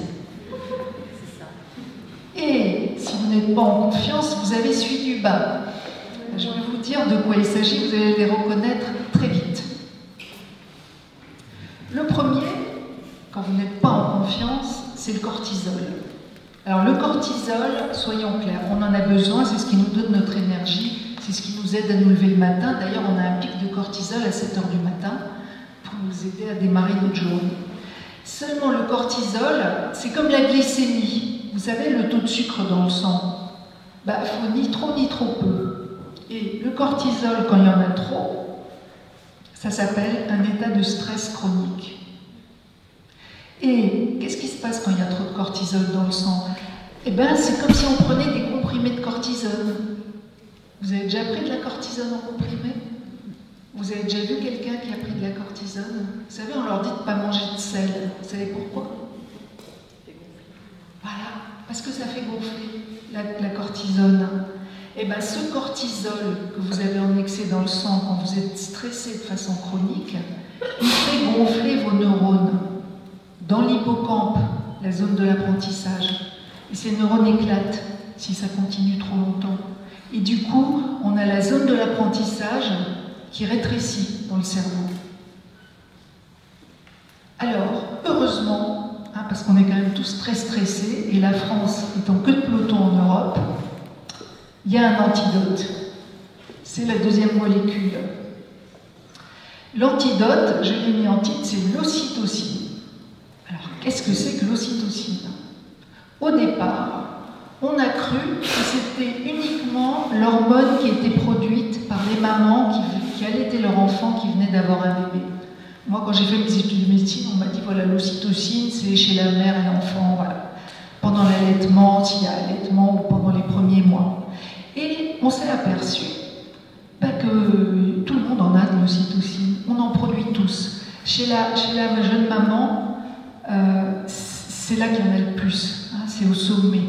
Et si vous n'êtes pas en confiance, vous avez celui du bas. Je vais vous dire de quoi il s'agit, vous allez les reconnaître très vite. Le premier, quand vous n'êtes pas en confiance, c'est le cortisol. Alors le cortisol, soyons clairs, on en a besoin, c'est ce qui nous donne notre énergie, c'est ce qui nous aide à nous lever le matin. D'ailleurs, on a un pic de cortisol à 7 h du matin pour nous aider à démarrer notre journée. Seulement le cortisol, c'est comme la glycémie. Vous savez, le taux de sucre dans le sang. Il faut ni trop ni trop peu. Et le cortisol, quand il y en a trop, ça s'appelle un état de stress chronique. Et qu'est-ce qui se passe quand il y a trop de cortisol dans le sang? Eh bien, c'est comme si on prenait des comprimés de cortisone. Vous avez déjà pris de la cortisone en comprimé? Vous avez déjà vu quelqu'un qui a pris de la cortisone? Vous savez, on leur dit de ne pas manger de sel. Vous savez pourquoi? Voilà, parce que ça fait gonfler la cortisone. Et bien, ce cortisol que vous avez en excès dans le sang quand vous êtes stressé de façon chronique, il fait gonfler vos neurones dans l'hippocampe, la zone de l'apprentissage. Et ces neurones éclatent si ça continue trop longtemps. Et du coup, on a la zone de l'apprentissage qui rétrécit dans le cerveau. Alors, heureusement, parce qu'on est quand même tous très stressés, et la France étant que de peloton en Europe, il y a un antidote. C'est la deuxième molécule. L'antidote, je l'ai mis en titre, c'est l'ocytocine. Alors, qu'est-ce que c'est que l'ocytocine? Au départ, on a cru que c'était uniquement l'hormone qui était produite par les mamans qui allaitaient leur enfant qui venait d'avoir un bébé. Moi, quand j'ai fait mes études de médecine, on m'a dit, voilà, l'ocytocine, c'est chez la mère et l'enfant, voilà. Pendant l'allaitement, s'il y a allaitement, ou pendant les premiers mois. Et on s'est aperçu que tout le monde en a de l'ocytocine. On en produit tous. Chez la jeune maman, c'est là qu'il y en a le plus. C'est au sommet.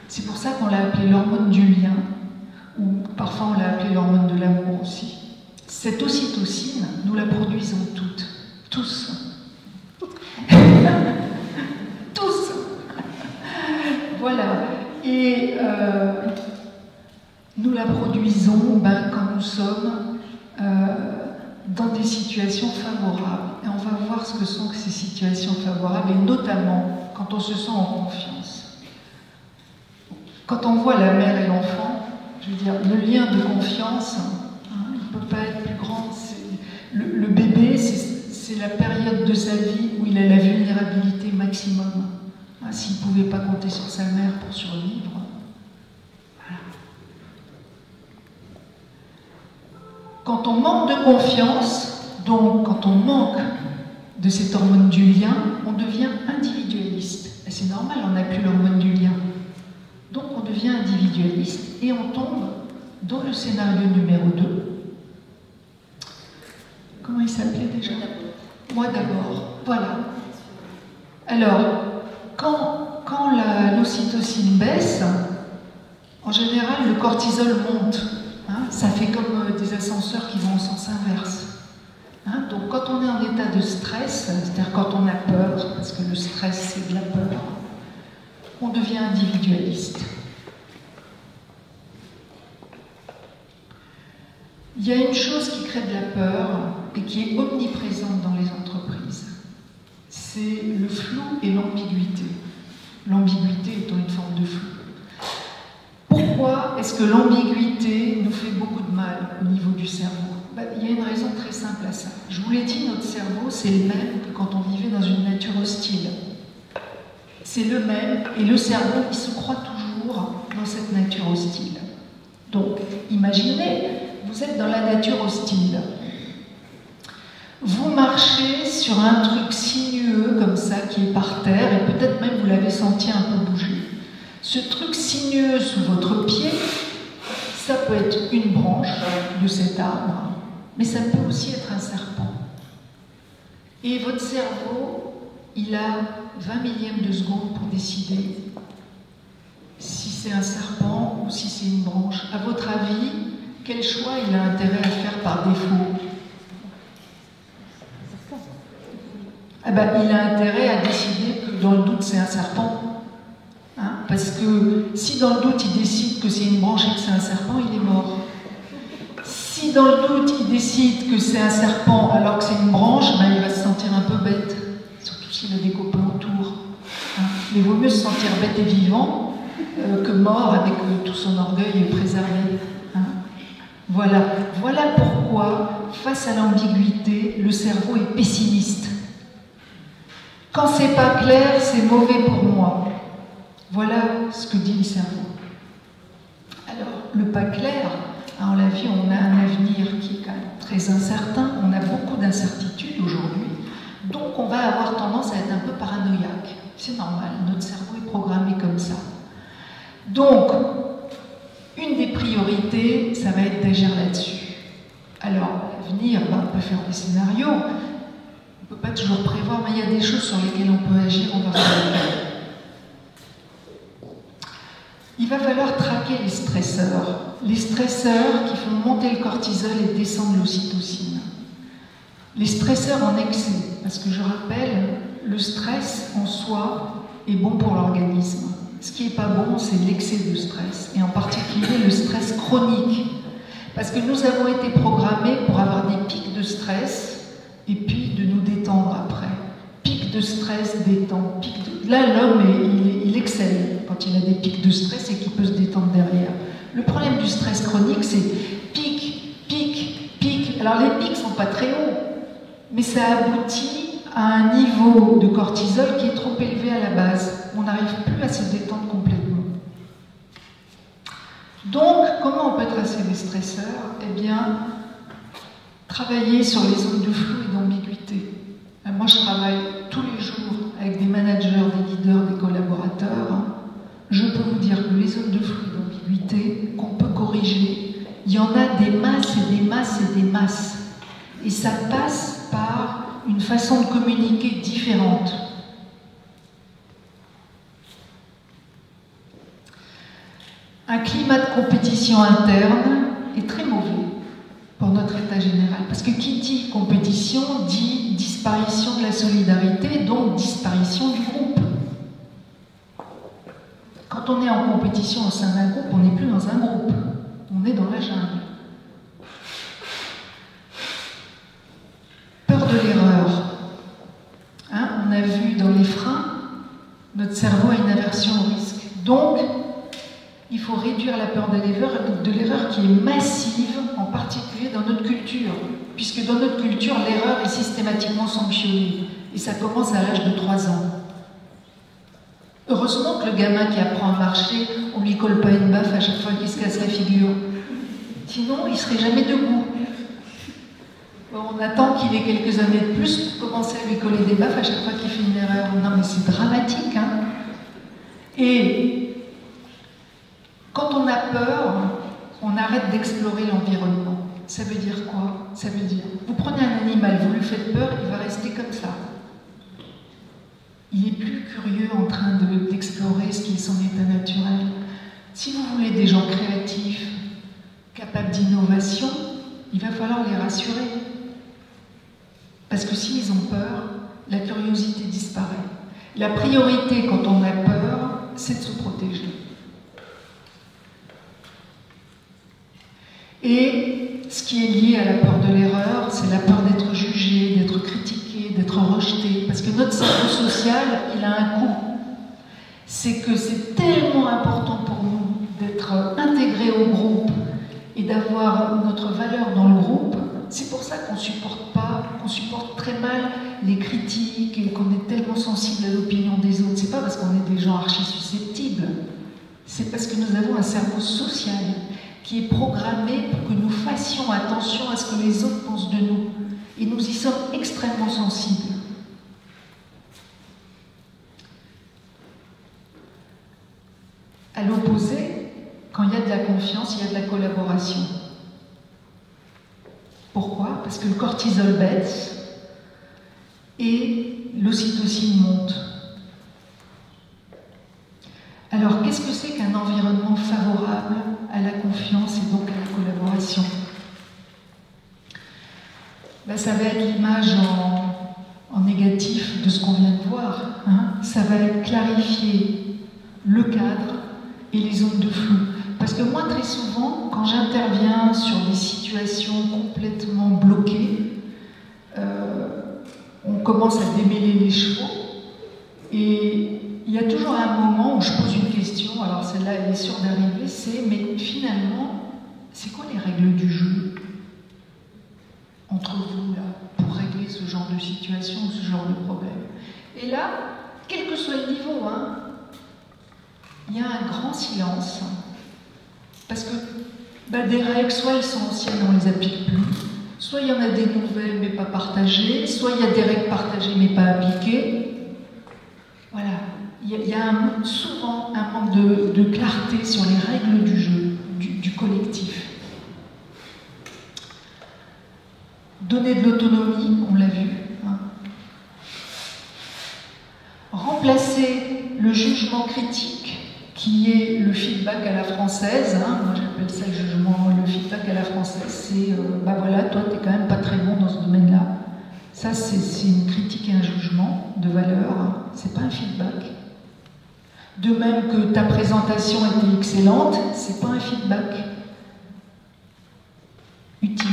C'est pour ça qu'on l'a appelé l'hormone du lien, ou parfois on l'a appelé l'hormone de l'amour aussi. Cette ocytocine, nous la produisons toutes, tous. la produisons quand nous sommes dans des situations favorables. Et on va voir ce que sont ces situations favorables, et notamment quand on se sent en confiance. Quand on voit la mère et l'enfant, je veux dire, le lien de confiance, il ne peut pas être plus grand. Le bébé, c'est la période de sa vie où il a la vulnérabilité maximum. S'il ne pouvait pas compter sur sa mère pour survivre. Voilà. Quand on manque de confiance, donc quand on manque de cette hormone du lien, on devient individualiste. C'est normal, on n'a plus l'hormone du lien. Donc on devient individualiste et on tombe dans le scénario numéro 2. Comment il s'appelait déjà? Moi d'abord. Voilà. Alors, quand l'ocytocine baisse, en général, le cortisol monte. Ça fait comme des ascenseurs qui vont en sens inverse. Donc, quand on est en état de stress, c'est-à-dire quand on a peur, parce que le stress, c'est de la peur, on devient individualiste. Il y a une chose qui crée de la peur et qui est omniprésente dans les entreprises. C'est le flou et l'ambiguïté. L'ambiguïté étant une forme de flou. Pourquoi est-ce que l'ambiguïté nous fait beaucoup de mal au niveau du cerveau? Il y a une raison très simple à ça. Je vous l'ai dit, notre cerveau, c'est le même que quand on vivait dans une nature hostile. C'est le même, et le cerveau, il se croit toujours dans cette nature hostile. Donc, imaginez, vous êtes dans la nature hostile. Vous marchez sur un truc sinueux comme ça qui est par terre, et peut-être même vous l'avez senti un peu bouger. Ce truc sinueux sous votre pied, ça peut être une branche de cet arbre, mais ça peut aussi être un serpent. Et votre cerveau, il a 20 millièmes de seconde pour décider si c'est un serpent ou si c'est une branche. À votre avis, quel choix il a intérêt à faire par défaut? Il a intérêt à décider que dans le doute c'est un serpent. Parce que si dans le doute il décide que c'est une branche et que c'est un serpent, il est mort. Si dans le doute il décide que c'est un serpent alors que c'est une branche, il va se sentir un peu bête. Surtout s'il a des copains autour. Mais il vaut mieux se sentir bête et vivant que mort avec tout son orgueil préservé. Voilà pourquoi, face à l'ambiguïté, le cerveau est pessimiste. Quand c'est pas clair, c'est mauvais pour moi. Voilà ce que dit le cerveau. Alors, le pas clair, on l'a vu, on a un avenir qui est quand même très incertain, on a beaucoup d'incertitudes aujourd'hui, donc on va avoir tendance à être un peu paranoïaque. C'est normal, notre cerveau est programmé comme ça. Donc, une des priorités, ça va être d'agir là-dessus. Alors, à l'avenir, on peut faire des scénarios, on ne peut pas toujours prévoir, mais il y a des choses sur lesquelles on peut agir, on va faire. Il va falloir traquer les stresseurs qui font monter le cortisol et descendre l'ocytocine. Les stresseurs en excès, parce que je rappelle, le stress en soi est bon pour l'organisme. Ce qui n'est pas bon, c'est l'excès de stress, et en particulier le stress chronique. Parce que nous avons été programmés pour avoir des pics de stress, et puis de nous détendre après. Pic de stress, détente. Là, l'homme, il excelle quand il a des pics de stress et qu'il peut se détendre derrière. Le problème du stress chronique, c'est pic, pic, pic. Alors les pics ne sont pas très hauts, mais ça aboutit à un niveau de cortisol qui est trop élevé à la base. On n'arrive plus à se détendre complètement. Donc, comment on peut tracer les stresseurs? Eh bien, travailler sur les zones de flou et d'ambiguïté. Moi, je travaille tous les jours avec des managers, des leaders, des collaborateurs. Je peux vous dire que les zones de flou et d'ambiguïté qu'on peut corriger, il y en a des masses et des masses et des masses. Et ça passe par une façon de communiquer différente. Un climat de compétition interne est très mauvais pour notre état général. Parce que qui dit compétition dit disparition de la solidarité, donc disparition du groupe. Quand on est en compétition au sein d'un groupe, on n'est plus dans un groupe. on est dans la jungle. Peur de l'erreur. Hein, on a vu dans les freins, notre cerveau a une aversion au risque. Donc, il faut réduire la peur de l'erreur qui est massive, en particulier dans notre culture. Puisque dans notre culture, l'erreur est systématiquement sanctionnée. Et ça commence à l'âge de 3 ans. Heureusement que le gamin qui apprend à marcher, on ne lui colle pas une baffe à chaque fois qu'il se casse la figure. Sinon, il ne serait jamais debout. On attend qu'il ait quelques années de plus pour commencer à lui coller des baffes à chaque fois qu'il fait une erreur. Non, mais c'est dramatique, hein. Et quand on a peur, on arrête d'explorer l'environnement. Ça veut dire quoi? Ça veut dire, vous prenez un animal, vous lui faites peur, il va rester comme ça. Il n'est plus curieux en train d'explorer ce qui est son état naturel. Si vous voulez des gens créatifs, capables d'innovation, il va falloir les rassurer. Parce que s'ils ont peur, la curiosité disparaît. La priorité quand on a peur, c'est de se protéger. Et ce qui est lié à la peur de l'erreur, c'est la peur d'être jugé, d'être critiqué, d'être rejeté. Parce que notre cerveau social, il a un coût. C'est que c'est tellement important pour nous d'être intégrés au groupe et d'avoir notre valeur dans le groupe. C'est pour ça qu'on supporte très mal les critiques et qu'on est tellement sensible à l'opinion des autres. C'est pas parce qu'on est des gens archi-susceptibles. C'est parce que nous avons un cerveau social qui est programmé pour que nous fassions attention à ce que les autres pensent de nous. Et nous y sommes extrêmement sensibles. À l'opposé, quand il y a de la confiance, il y a de la collaboration. Pourquoi? Parce que le cortisol baisse et l'ocytocine monte. Alors, qu'est-ce que c'est qu'un environnement favorable à la confiance et donc à la collaboration? Ben, ça va être l'image en négatif de ce qu'on vient de voir. Hein. Ça va être clarifier le cadre et les zones de flou. Parce que moi, très souvent, quand j'interviens sur des situations complètement bloquées, on commence à démêler les chevaux. Et il y a toujours un moment où je pose une question, alors celle-là, elle est sûre d'arriver, c'est, mais finalement, c'est quoi les règles du jeu entre vous, là, pour régler ce genre de situation, ce genre de problème? Et là, quel que soit le niveau, hein, il y a un grand silence. Parce que des règles, soit elles sont anciennes, on ne les applique plus, soit il y en a des nouvelles mais pas partagées, soit il y a des règles partagées mais pas appliquées. Voilà, il y a souvent un manque de clarté sur les règles du jeu, du collectif. Donner de l'autonomie, on l'a vu. Hein. Remplacer le jugement critique, qui est le feedback à la française, hein. Moi j'appelle ça le feedback à la française, c'est voilà, toi t'es quand même pas très bon dans ce domaine-là. Ça c'est une critique et un jugement de valeur, c'est pas un feedback. De même que ta présentation était excellente, c'est pas un feedback utile.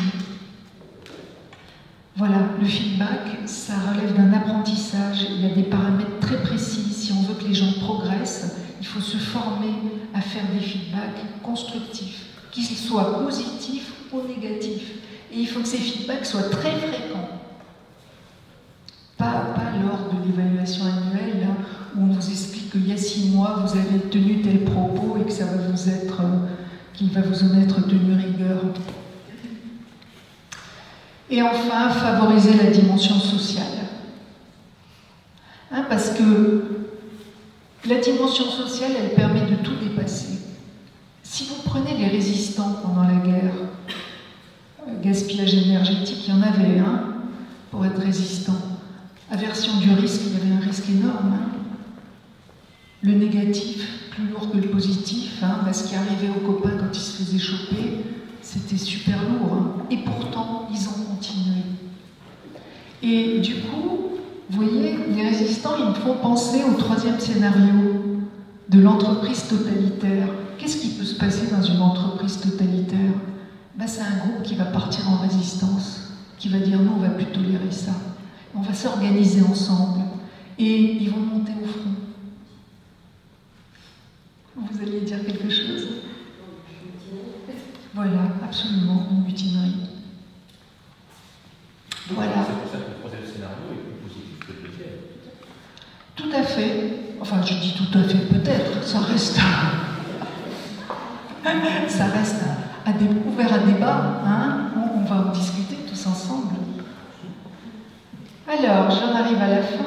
Voilà, le feedback, ça relève d'un apprentissage, il y a des paramètres très précis. Si on veut que les gens progressent, il faut se former à faire des feedbacks constructifs, qu'ils soient positifs ou négatifs. Et il faut que ces feedbacks soient très fréquents. Pas lors de l'évaluation annuelle, là, où on vous explique qu'il y a 6 mois, vous avez tenu tel propos et que ça va qu'il va vous en être tenu rigueur. Et enfin, favoriser la dimension sociale. Hein, parce que la dimension sociale, elle permet de tout dépasser. Si vous prenez les résistants pendant la guerre, gaspillage énergétique, il y en avait un pour être résistant. Aversion du risque, il y avait un risque énorme. Hein. Le négatif, plus lourd que le positif, hein, parce qu'il arrivait aux copains quand ils se faisaient choper, c'était super lourd. Hein. Et pourtant, ils ont continué. Et du coup, vous voyez, les résistants, ils me font penser au 3e scénario de l'entreprise totalitaire. Qu'est-ce qui peut se passer dans une entreprise entreprise totalitaire, ben c'est un groupe qui va partir en résistance, qui va dire non, on ne va plus tolérer ça. On va s'organiser ensemble et ils vont monter au front. Vous alliez dire quelque chose? Voilà, absolument, une mutinerie. Voilà. C'est pour ça que le projet de scénario est plus positif que le deuxième. Tout à fait. Enfin, je dis tout à fait, peut-être. Ça reste ouvert à débat. Hein, on va en discuter tous ensemble. Alors, j'en arrive à la fin.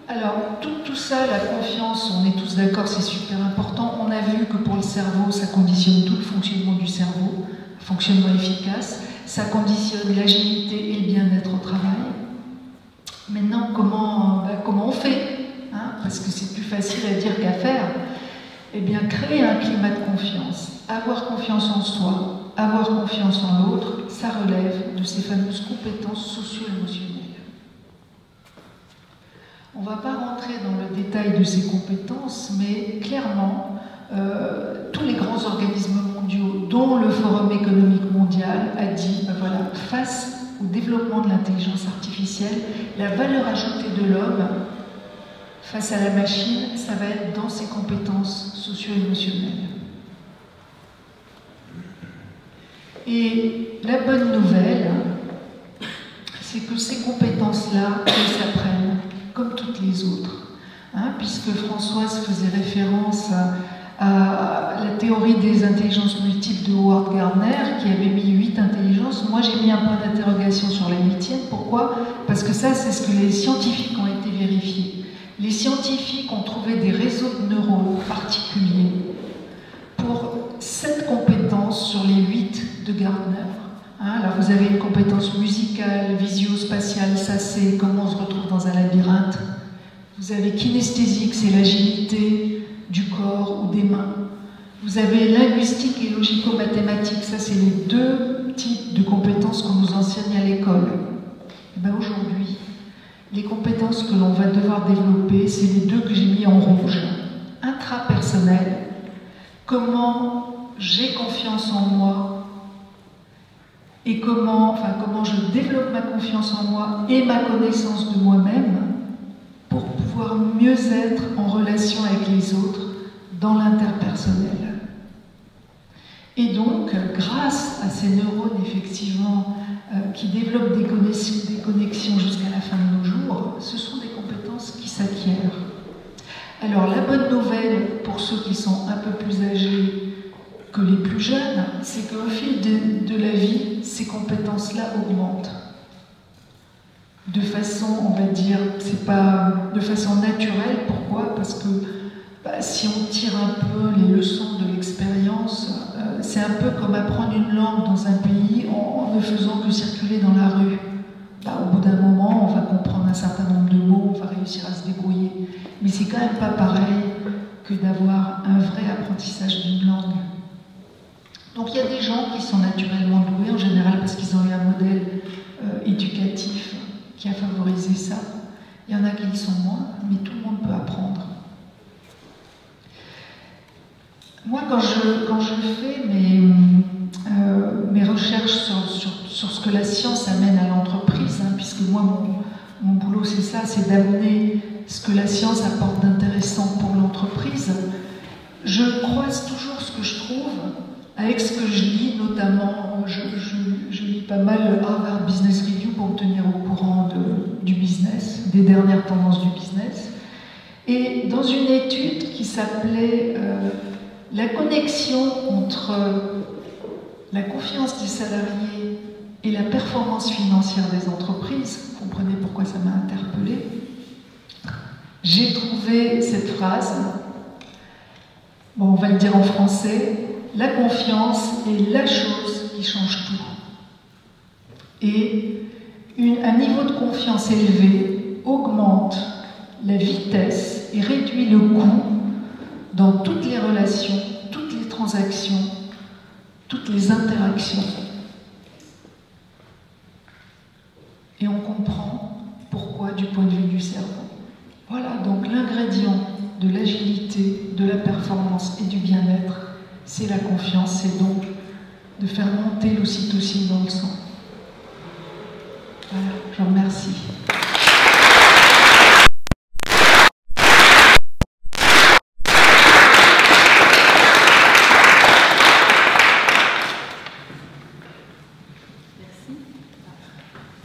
Alors, tout ça, la confiance, on est tous d'accord, c'est super important. On a vu que pour le cerveau, ça conditionne tout le fonctionnement du cerveau, un fonctionnement efficace. Ça conditionne l'agilité et le bien-être au travail. Maintenant, comment on fait, hein, parce que c'est plus facile à dire qu'à faire. Eh bien, créer un climat de confiance, avoir confiance en soi, avoir confiance en l'autre, ça relève de ces fameuses compétences socio-émotionnelles. On ne va pas rentrer dans le détail de ces compétences, mais clairement, tous les grands organismes mondiaux, dont le Forum économique mondial, a dit, voilà, face au développement de l'intelligence artificielle, la valeur ajoutée de l'homme face à la machine, ça va être dans ses compétences socio-émotionnelles. Et la bonne nouvelle, c'est que ces compétences-là, elles s'apprennent comme toutes les autres. Hein, puisque Françoise faisait référence à la théorie des intelligences multiples de Howard Gardner, qui avait mis 8 intelligences. Moi, j'ai mis un point d'interrogation sur la 8e. Pourquoi? Parce que ça, c'est ce que les scientifiques ont été vérifiés. Les scientifiques ont trouvé des réseaux de neurones particuliers pour 7 compétences sur les 8 de Gardner. Hein, alors vous avez une compétence musicale, visio-spatiale, ça c'est comment on se retrouve dans un labyrinthe. Vous avez kinesthésique, c'est l'agilité du corps ou des mains. Vous avez linguistique et logico-mathématique, ça c'est les 2 types de compétences qu'on nous enseigne à l'école. Et bien aujourd'hui, les compétences que l'on va devoir développer, c'est les 2 que j'ai mis en rouge. Intrapersonnel, comment j'ai confiance en moi et comment je développe ma confiance en moi et ma connaissance de moi-même pour pouvoir mieux être en relation avec les autres dans l'interpersonnel. Et donc, grâce à ces neurones, effectivement, qui développent des connexions jusqu'à la fin de nos jours, ce sont des compétences qui s'acquièrent. Alors, la bonne nouvelle, pour ceux qui sont un peu plus âgés que les plus jeunes, c'est qu'au fil de la vie, ces compétences-là augmentent. De façon, on va dire, c'est pas de façon naturelle. Pourquoi? Parce que si on tire un peu les leçons de l'expérience, c'est un peu comme apprendre une langue dans un pays en ne faisant que circuler dans la rue. Au bout d'un moment, on va comprendre un certain nombre de mots, on va réussir à se débrouiller. Mais c'est quand même pas pareil que d'avoir un vrai apprentissage d'une langue. Donc il y a des gens qui sont naturellement doués, en général parce qu'ils ont eu un modèle éducatif qui a favorisé ça. Il y en a qui le sont moins, mais tout le monde peut apprendre. Moi, quand je fais mes recherches sur ce que la science amène à l'entreprise, hein, puisque moi, mon boulot, c'est ça, c'est d'amener ce que la science apporte d'intéressant pour l'entreprise, je croise toujours ce que je trouve avec ce que je lis, notamment, je lis pas mal Harvard Business Review pour me tenir au courant du business, des dernières tendances du business. Et dans une étude qui s'appelait la connexion entre la confiance des salariés et la performance financière des entreprises, vous comprenez pourquoi ça m'a interpellée, j'ai trouvé cette phrase, bon, on va le dire en français, la confiance est la chose qui change tout. Et un niveau de confiance élevé augmente la vitesse et réduit le coût dans toutes les relations, toutes les transactions, toutes les interactions. Et on comprend pourquoi du point de vue du cerveau. Voilà, donc l'ingrédient de l'agilité, de la performance et du bien-être, c'est la confiance, c'est donc de faire monter l'ocytocine dans le sang. Voilà, je vous remercie.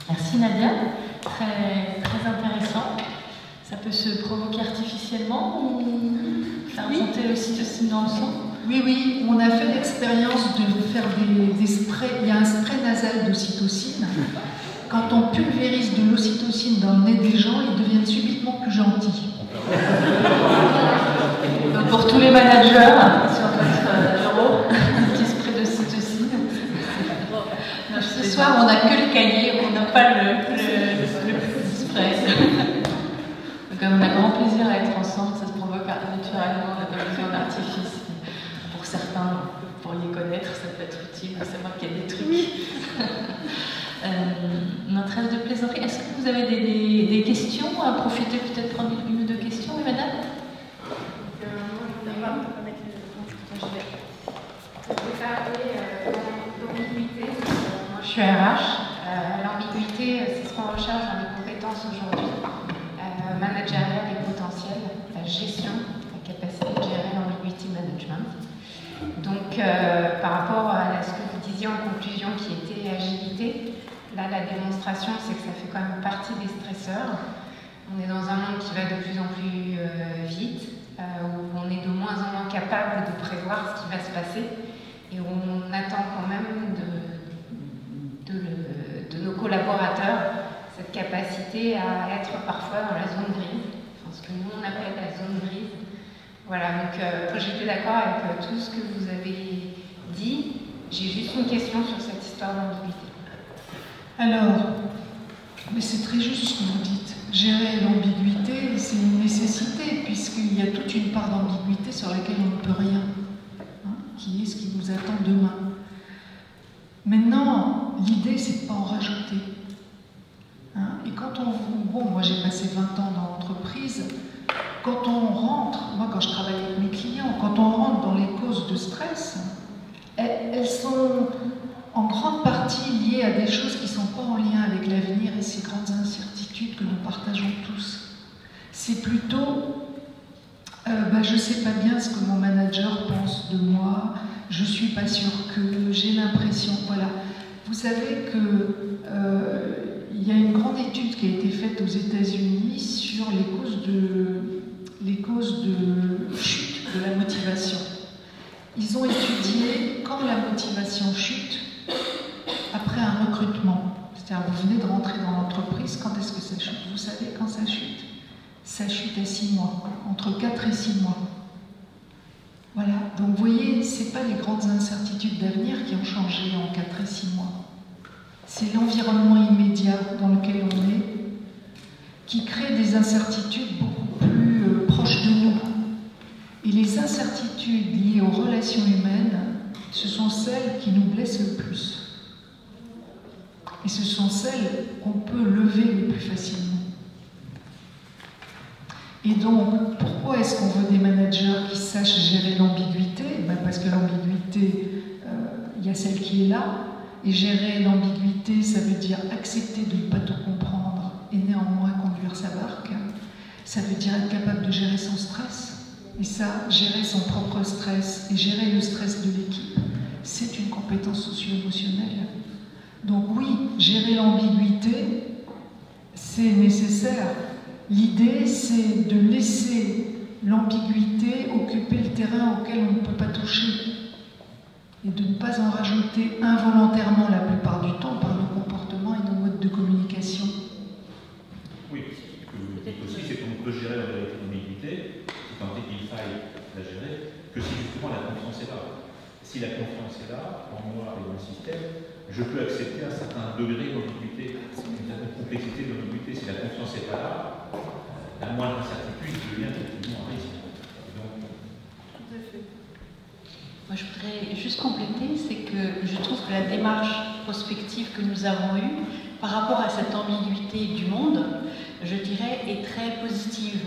Merci Nadia, très intéressant. Ça peut se provoquer artificiellement ou faire monter l'ocytocine dans le sang? Oui, on a fait l'expérience de faire des sprays. Il y a un spray nasal d'ocytocine. Quand on pulvérise de l'ocytocine dans le nez des gens, ils deviennent subitement plus gentils. Donc pour tous les managers sur notre bureau, un petit spray d'ocytocine. Ce soir, on n'a que le cahier, on n'a pas le spray. Donc on a grand plaisir à être ensemble, ça se provoque naturellement, la communication d'artifice. Pour certains, pour y connaître, ça peut être utile, c'est moi qui ai des trucs. Notre rêve de plaisanterie, est-ce que vous avez des questions à profiter, peut-être prendre une ou deux questions, oui madame? Je suis RH. L'ambiguïté, c'est ce qu'on recherche dans les compétences aujourd'hui, managériales et potentielles, la gestion, la capacité de gérer l'ambiguïté management. Donc, par rapport à ce que vous disiez en conclusion, qui était agilité, là, la démonstration, c'est que ça fait quand même partie des stresseurs. On est dans un monde qui va de plus en plus vite, où on est de moins en moins capable de prévoir ce qui va se passer, et où on attend quand même de nos collaborateurs cette capacité à être parfois dans la zone grise, enfin, ce que nous on appelle la zone grise. Voilà, donc j'étais d'accord avec tout ce que vous avez dit. J'ai juste une question sur cette histoire d'ambiguïté. Alors, mais c'est très juste ce que vous dites. Gérer l'ambiguïté, c'est une nécessité, puisqu'il y a toute une part d'ambiguïté sur laquelle on ne peut rien, qui est ce qui nous attend demain. Maintenant, l'idée, c'est de ne pas en rajouter. Et quand bon, moi j'ai passé 20 ans dans l'entreprise, quand on rentre, moi quand je travaille avec mes clients, quand on rentre dans les causes de stress, elles sont en grande partie liées à des choses qui ne sont pas en lien avec l'avenir et ces grandes incertitudes que nous partageons tous. C'est plutôt, je ne sais pas bien ce que mon manager pense de moi, je ne suis pas sûre que, j'ai l'impression, voilà. Vous savez que il y a une grande étude qui a été faite aux États-Unis sur les causes de chute de la motivation. Ils ont étudié quand la motivation chute après un recrutement. C'est-à-dire, vous venez de rentrer dans l'entreprise, quand est-ce que ça chute? Vous savez quand ça chute? Ça chute à 6 mois, entre 4 et 6 mois. Voilà, donc vous voyez, ce n'est pas les grandes incertitudes d'avenir qui ont changé en 4 et 6 mois. C'est l'environnement immédiat dans lequel on est qui crée des incertitudes beaucoup plus proches de nous. Et les incertitudes liées aux relations humaines, ce sont celles qui nous blessent le plus. Et ce sont celles qu'on peut lever le plus facilement. Et donc, pourquoi est-ce qu'on veut des managers qui sachent gérer l'ambiguïté? Parce que l'ambiguïté, il y a celle qui est là. Et gérer l'ambiguïté, ça veut dire accepter de ne pas tout comprendre et néanmoins conduire sa barque. Ça veut dire être capable de gérer son stress. Et ça, gérer son propre stress et gérer le stress de l'équipe, c'est une compétence socio-émotionnelle. Donc oui, gérer l'ambiguïté, c'est nécessaire. L'idée, c'est de laisser l'ambiguïté occuper le terrain auquel on ne peut pas toucher et de ne pas en rajouter involontairement la plupart du temps par nos comportements et nos modes de communication. Oui, ce que vous dites aussi, c'est qu'on ne peut gérer l'ambiguïté, tant qu'il faille la gérer, que si justement la confiance est là. Si la confiance est là, en moi et dans le système, je peux accepter un certain degré d'ambiguïté, une certaine complexité de l'ambiguïté. Si la confiance n'est pas là, la moindre incertitude devient effectivement un risque. Donc, tout à fait. Moi, je voudrais juste compléter, c'est que je trouve que la démarche prospective que nous avons eue par rapport à cette ambiguïté du monde, je dirais, est très positive,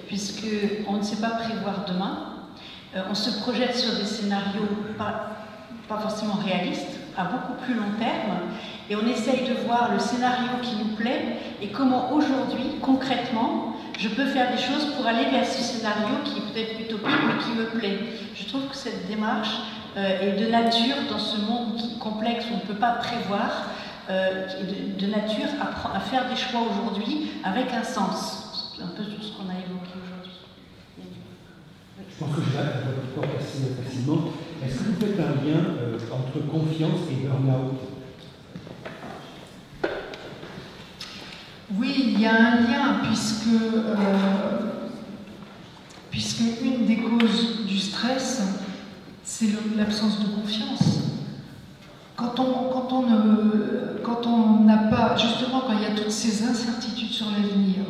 puisqu'on ne sait pas prévoir demain, on se projette sur des scénarios pas forcément réalistes, à beaucoup plus long terme, et on essaye de voir le scénario qui nous plaît et comment aujourd'hui, concrètement, je peux faire des choses pour aller vers ce scénario qui est peut-être utopique mais qui me plaît. Je trouve que cette démarche est de nature, dans ce monde complexe où on ne peut pas prévoir, de nature à faire des choix aujourd'hui avec un sens. C'est un peu tout ce qu'on a évoqué aujourd'hui. Je pense que je vais encore passer facilement. Est-ce que vous faites un lien entre confiance et burn-out? Oui, il y a un lien puisque une des causes du stress, c'est l'absence de confiance. Quand on n'a pas, justement, quand il y a toutes ces incertitudes sur l'avenir,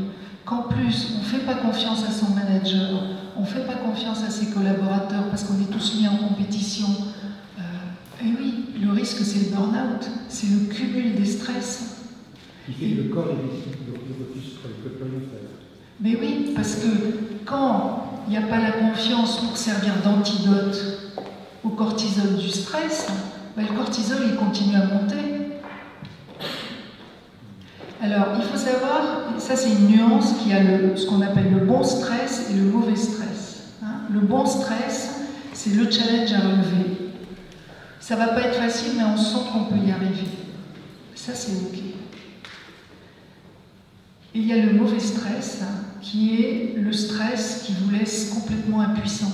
qu'en plus on ne fait pas confiance à son manager, on ne fait pas confiance à ses collaborateurs parce qu'on est tous mis en compétition, et oui, le risque c'est le burn-out, c'est le cumul des stress. Qui fait que le corps est refuse que peut rien faire. Mais oui, parce que quand il n'y a pas la confiance pour servir d'antidote au cortisol du stress, ben le cortisol il continue à monter. Alors il faut savoir, ça c'est une nuance qui a ce qu'on appelle le bon stress et le mauvais stress. Le bon stress, c'est le challenge à relever. Ça ne va pas être facile, mais on sent qu'on peut y arriver. Ça c'est ok. Et il y a le mauvais stress, qui est le stress qui vous laisse complètement impuissant,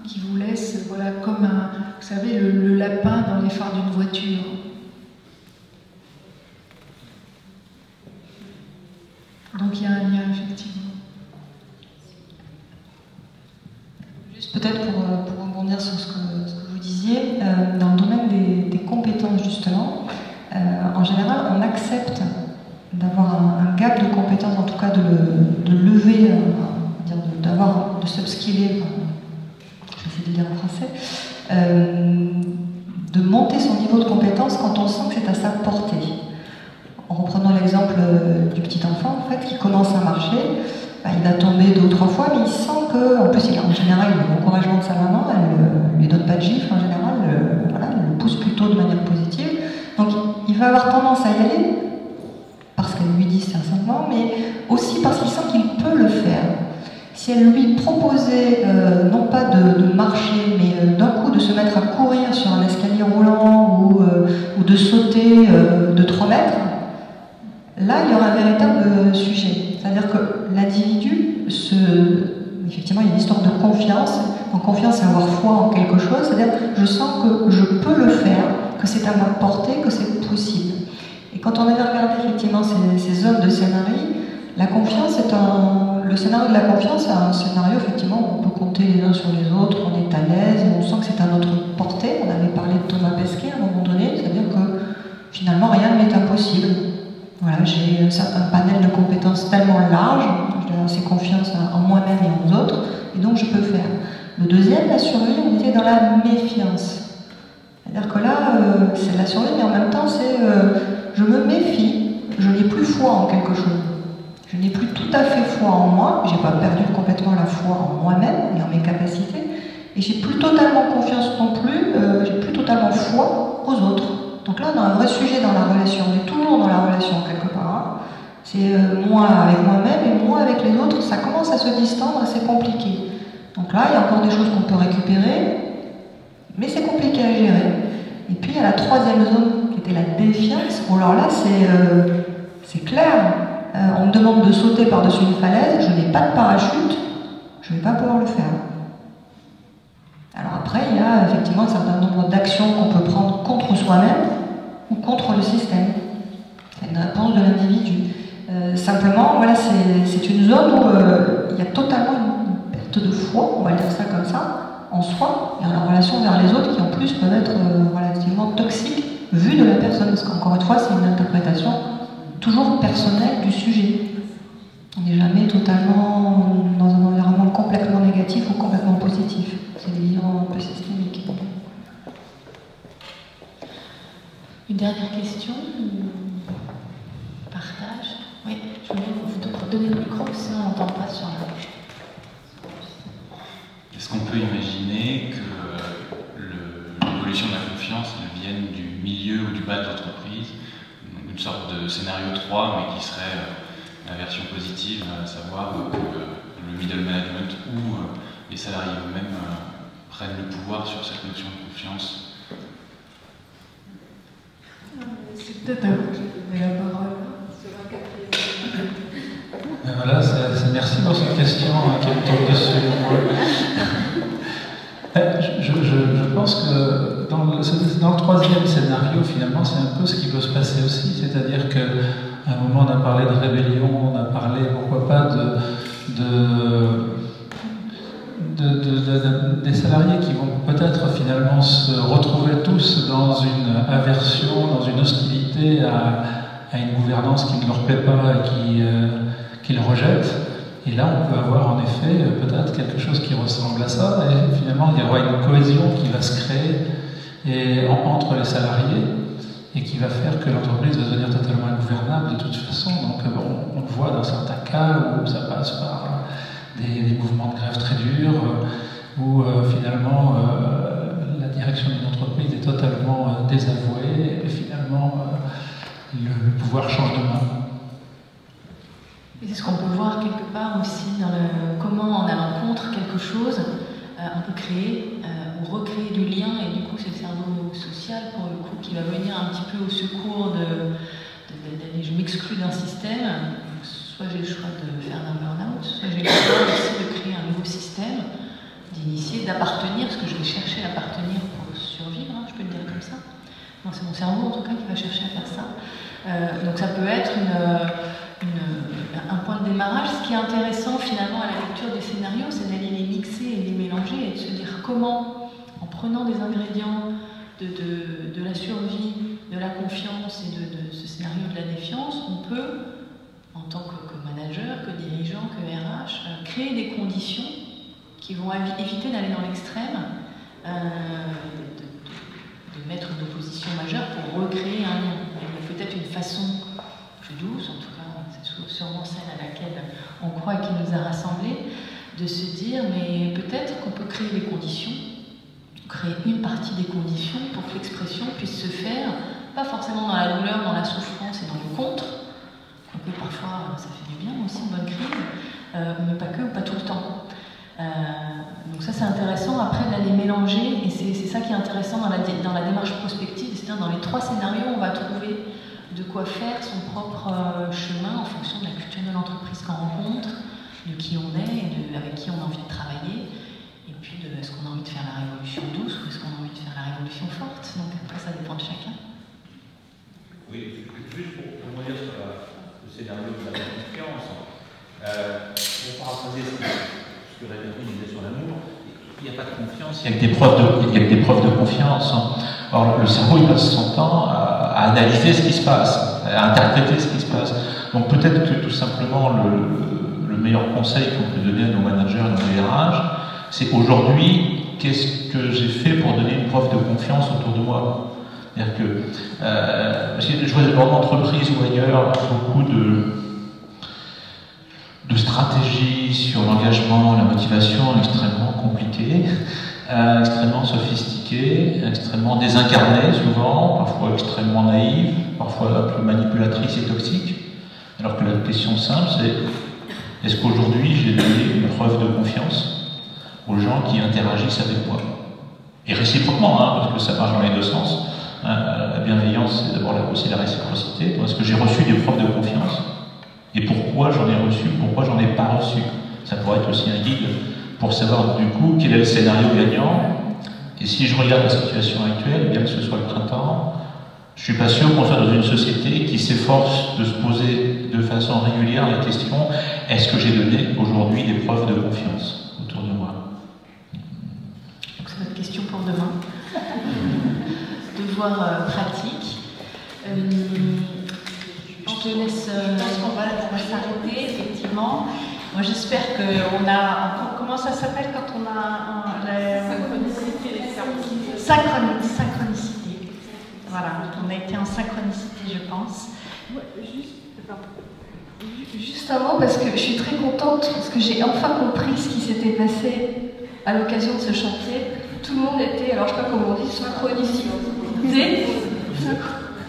qui vous laisse, voilà, comme vous savez, le lapin dans les phares d'une voiture. Donc il y a un lien, effectivement. Juste peut-être pour rebondir sur ce que vous disiez, dans le domaine des compétences, justement, en général, on accepte d'avoir un gap de compétences, en tout cas de lever, de s'upskiller, je vais essayer de le dire en français, de monter son niveau de compétence quand on sent que c'est à sa portée. En reprenant l'exemple du petit enfant, en fait, qui commence à marcher, il va tomber 2 ou 3 fois, mais il sent que, en plus, en général, il a l'encouragement de sa maman, elle ne lui donne pas de gifle, en général, elle le pousse plutôt de manière positive. Donc, il va avoir tendance à y aller, parce qu'elle lui dit sincèrement, mais aussi parce qu'il sent qu'il peut le faire. Si elle lui proposait, non pas de marcher, mais d'un coup de se mettre à courir sur un escalier roulant ou de sauter de 3 mètres, là, il y aura un véritable sujet. C'est-à-dire que l'individu, effectivement, il y a une histoire de confiance. En confiance, c'est avoir foi en quelque chose. C'est-à-dire, je sens que je peux le faire, que c'est à ma portée, que c'est possible. Et quand on avait regardé effectivement ces hommes de scénario, la confiance le scénario de la confiance, c'est un scénario effectivement où on peut compter les uns sur les autres, on est à l'aise, on sent que c'est à notre portée. On avait parlé de Thomas Pesquet à un moment donné, c'est-à-dire que finalement rien ne m'est impossible. Voilà, j'ai un panel de compétences tellement large, j'ai assez confiance en moi-même et en autres, et donc je peux faire. Le deuxième, la survie, on était dans la méfiance. C'est-à-dire que là, c'est la survie, mais en même temps, c'est je me méfie, je n'ai plus foi en quelque chose. Je n'ai plus tout à fait foi en moi, j'ai pas perdu complètement la foi en moi-même et en mes capacités, et j'ai plus totalement confiance non plus, j'ai plus totalement foi aux autres. Donc là, on a un vrai sujet dans la relation, on est toujours dans la relation quelque part. C'est moi avec moi-même et moi avec les autres, ça commence à se distendre et c'est compliqué. Donc là, il y a encore des choses qu'on peut récupérer, mais c'est compliqué à gérer. Et puis il y a la troisième zone qui était la défiance. Bon, alors là, c'est clair. On me demande de sauter par-dessus une falaise, je n'ai pas de parachute, je ne vais pas pouvoir le faire. Alors après, il y a effectivement un certain nombre d'actions qu'on peut prendre contre soi-même ou contre le système. C'est une réponse de l'individu. Simplement, voilà, c'est une zone où il y a totalement une perte de foi, on va dire ça comme ça, en soi, et en la relation vers les autres qui en plus peuvent être relativement toxiques vu de la personne, parce qu'encore une fois, c'est une interprétation toujours personnelle du sujet. On n'est jamais totalement dans un environnement complètement négatif ou complètement positif. C'est des livres un peu systémiques. Une dernière question partage. Oui, je voulais vous donner le micro, sinon on n'entend pas sur la... Est-ce qu'on peut imaginer que l'évolution de la confiance vienne du milieu scénario 3, mais qui serait la version positive, à savoir que le middle management ou les salariés eux-mêmes prennent le pouvoir sur cette notion de confiance. C'est peut-être à vous qui donnez la parole. Voilà, merci pour cette question qui tombe dessus. Je pense que dans le troisième scénario, finalement, c'est un peu ce qui peut se passer aussi. C'est-à-dire qu'à un moment, on a parlé de rébellion, on a parlé, pourquoi pas, des salariés qui vont peut-être finalement se retrouver tous dans une aversion, dans une hostilité à une gouvernance qui ne leur plaît pas et qu'ils rejettent. Et là, on peut avoir en effet peut-être quelque chose qui ressemble à ça, et finalement, il y aura une cohésion qui va se créer entre les salariés et qui va faire que l'entreprise va devenir totalement ingouvernable de toute façon. Donc, on le voit dans certains cas où ça passe par des mouvements de grève très durs, où finalement la direction d'une entreprise est totalement désavouée, et finalement le pouvoir change de main. Et c'est ce qu'on peut voir quelque part aussi dans comment, en allant contre quelque chose, on peut créer ou recréer du lien, et du coup c'est le cerveau social pour le coup qui va venir un petit peu au secours je m'exclus d'un système, soit j'ai le choix de faire un burn-out, soit j'ai le choix aussi de créer un nouveau système, d'initier, d'appartenir, parce que je vais chercher à appartenir pour survivre, je peux le dire comme ça. Non, c'est mon cerveau en tout cas qui va chercher à faire ça. Donc ça peut être un point de démarrage. Ce qui est intéressant finalement à la lecture des scénarios, c'est d'aller les mixer et les mélanger et de se dire comment, en prenant des ingrédients de la survie, de la confiance et de ce scénario de la défiance, on peut, en tant que manager, que dirigeant, que RH, créer des conditions qui vont éviter d'aller dans l'extrême, de mettre une opposition majeure pour recréer un lien. Il y a peut-être une façon plus douce, en tout cas c'est sûrement celle à laquelle on croit et qui nous a rassemblés, de se dire mais peut-être qu'on peut créer des conditions, créer une partie des conditions pour que l'expression puisse se faire, pas forcément dans la douleur, dans la souffrance et dans le contre, quoique parfois ça fait du bien aussi, une bonne crise, mais pas que, pas tout le temps. Donc ça c'est intéressant après d'aller mélanger, et c'est ça qui est intéressant dans la démarche prospective, c'est-à-dire dans les trois scénarios on va trouver de quoi faire son propre chemin en fonction de la culture de l'entreprise qu'on rencontre, de qui on est et avec qui on a envie de travailler, et puis de est-ce qu'on a envie de faire la révolution douce ou est-ce qu'on a envie de faire la révolution forte. Donc après ça dépend de chacun. Oui, juste pour revenir sur le scénario de la confiance, pour paraphraser ce que Rémi disait sur l'amour, il n'y a pas de confiance. Il y a que des preuves de confiance. Or, le cerveau, il passe son temps à analyser ce qui se passe, à interpréter ce qui se passe. Donc peut-être que tout simplement, le meilleur conseil qu'on peut donner à nos managers, à nos DRH, c'est aujourd'hui, qu'est-ce que j'ai fait pour donner une preuve de confiance autour de moi. C'est-à-dire que, je vois dans l'entreprise ou ailleurs, beaucoup de stratégies sur l'engagement, la motivation extrêmement compliquées, extrêmement sophistiquées, extrêmement désincarnées souvent, parfois extrêmement naïves, parfois un peu manipulatrices et toxiques. Alors que la question simple, c'est est-ce qu'aujourd'hui j'ai donné une preuve de confiance aux gens qui interagissent avec moi? Et réciproquement, parce que ça marche dans les deux sens. La bienveillance, c'est d'abord aussi la réciprocité. Est-ce que j'ai reçu des preuves de confiance? Et pourquoi j'en ai reçu, pourquoi j'en ai pas reçu? Ça pourrait être aussi un guide pour savoir du coup quel est le scénario gagnant. Et si je regarde la situation actuelle, bien que ce soit le printemps, je suis pas sûr qu'on soit dans une société qui s'efforce de se poser de façon régulière la question est-ce que j'ai donné aujourd'hui des preuves de confiance autour de moi? Donc c'est notre question pour demain. Devoir pratique. Je te laisse. Je pense qu'on va s'arrêter, effectivement. Moi, j'espère qu'on a. Comment ça s'appelle quand on a synchronicité. Voilà, on a été en synchronicité, je pense. Juste un mot, parce que je suis très contente, parce que j'ai enfin compris ce qui s'était passé à l'occasion de ce chantier. Tout le monde était, alors je ne sais pas comment on dit, synchronicité.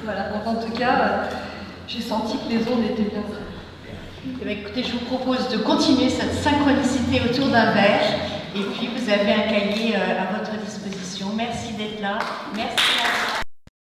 Voilà, donc en tout cas. j'ai senti que les ondes étaient bien. Eh bien, écoutez, je vous propose de continuer cette synchronicité autour d'un verre. Et puis, vous avez un cahier à votre disposition. Merci d'être là. Merci.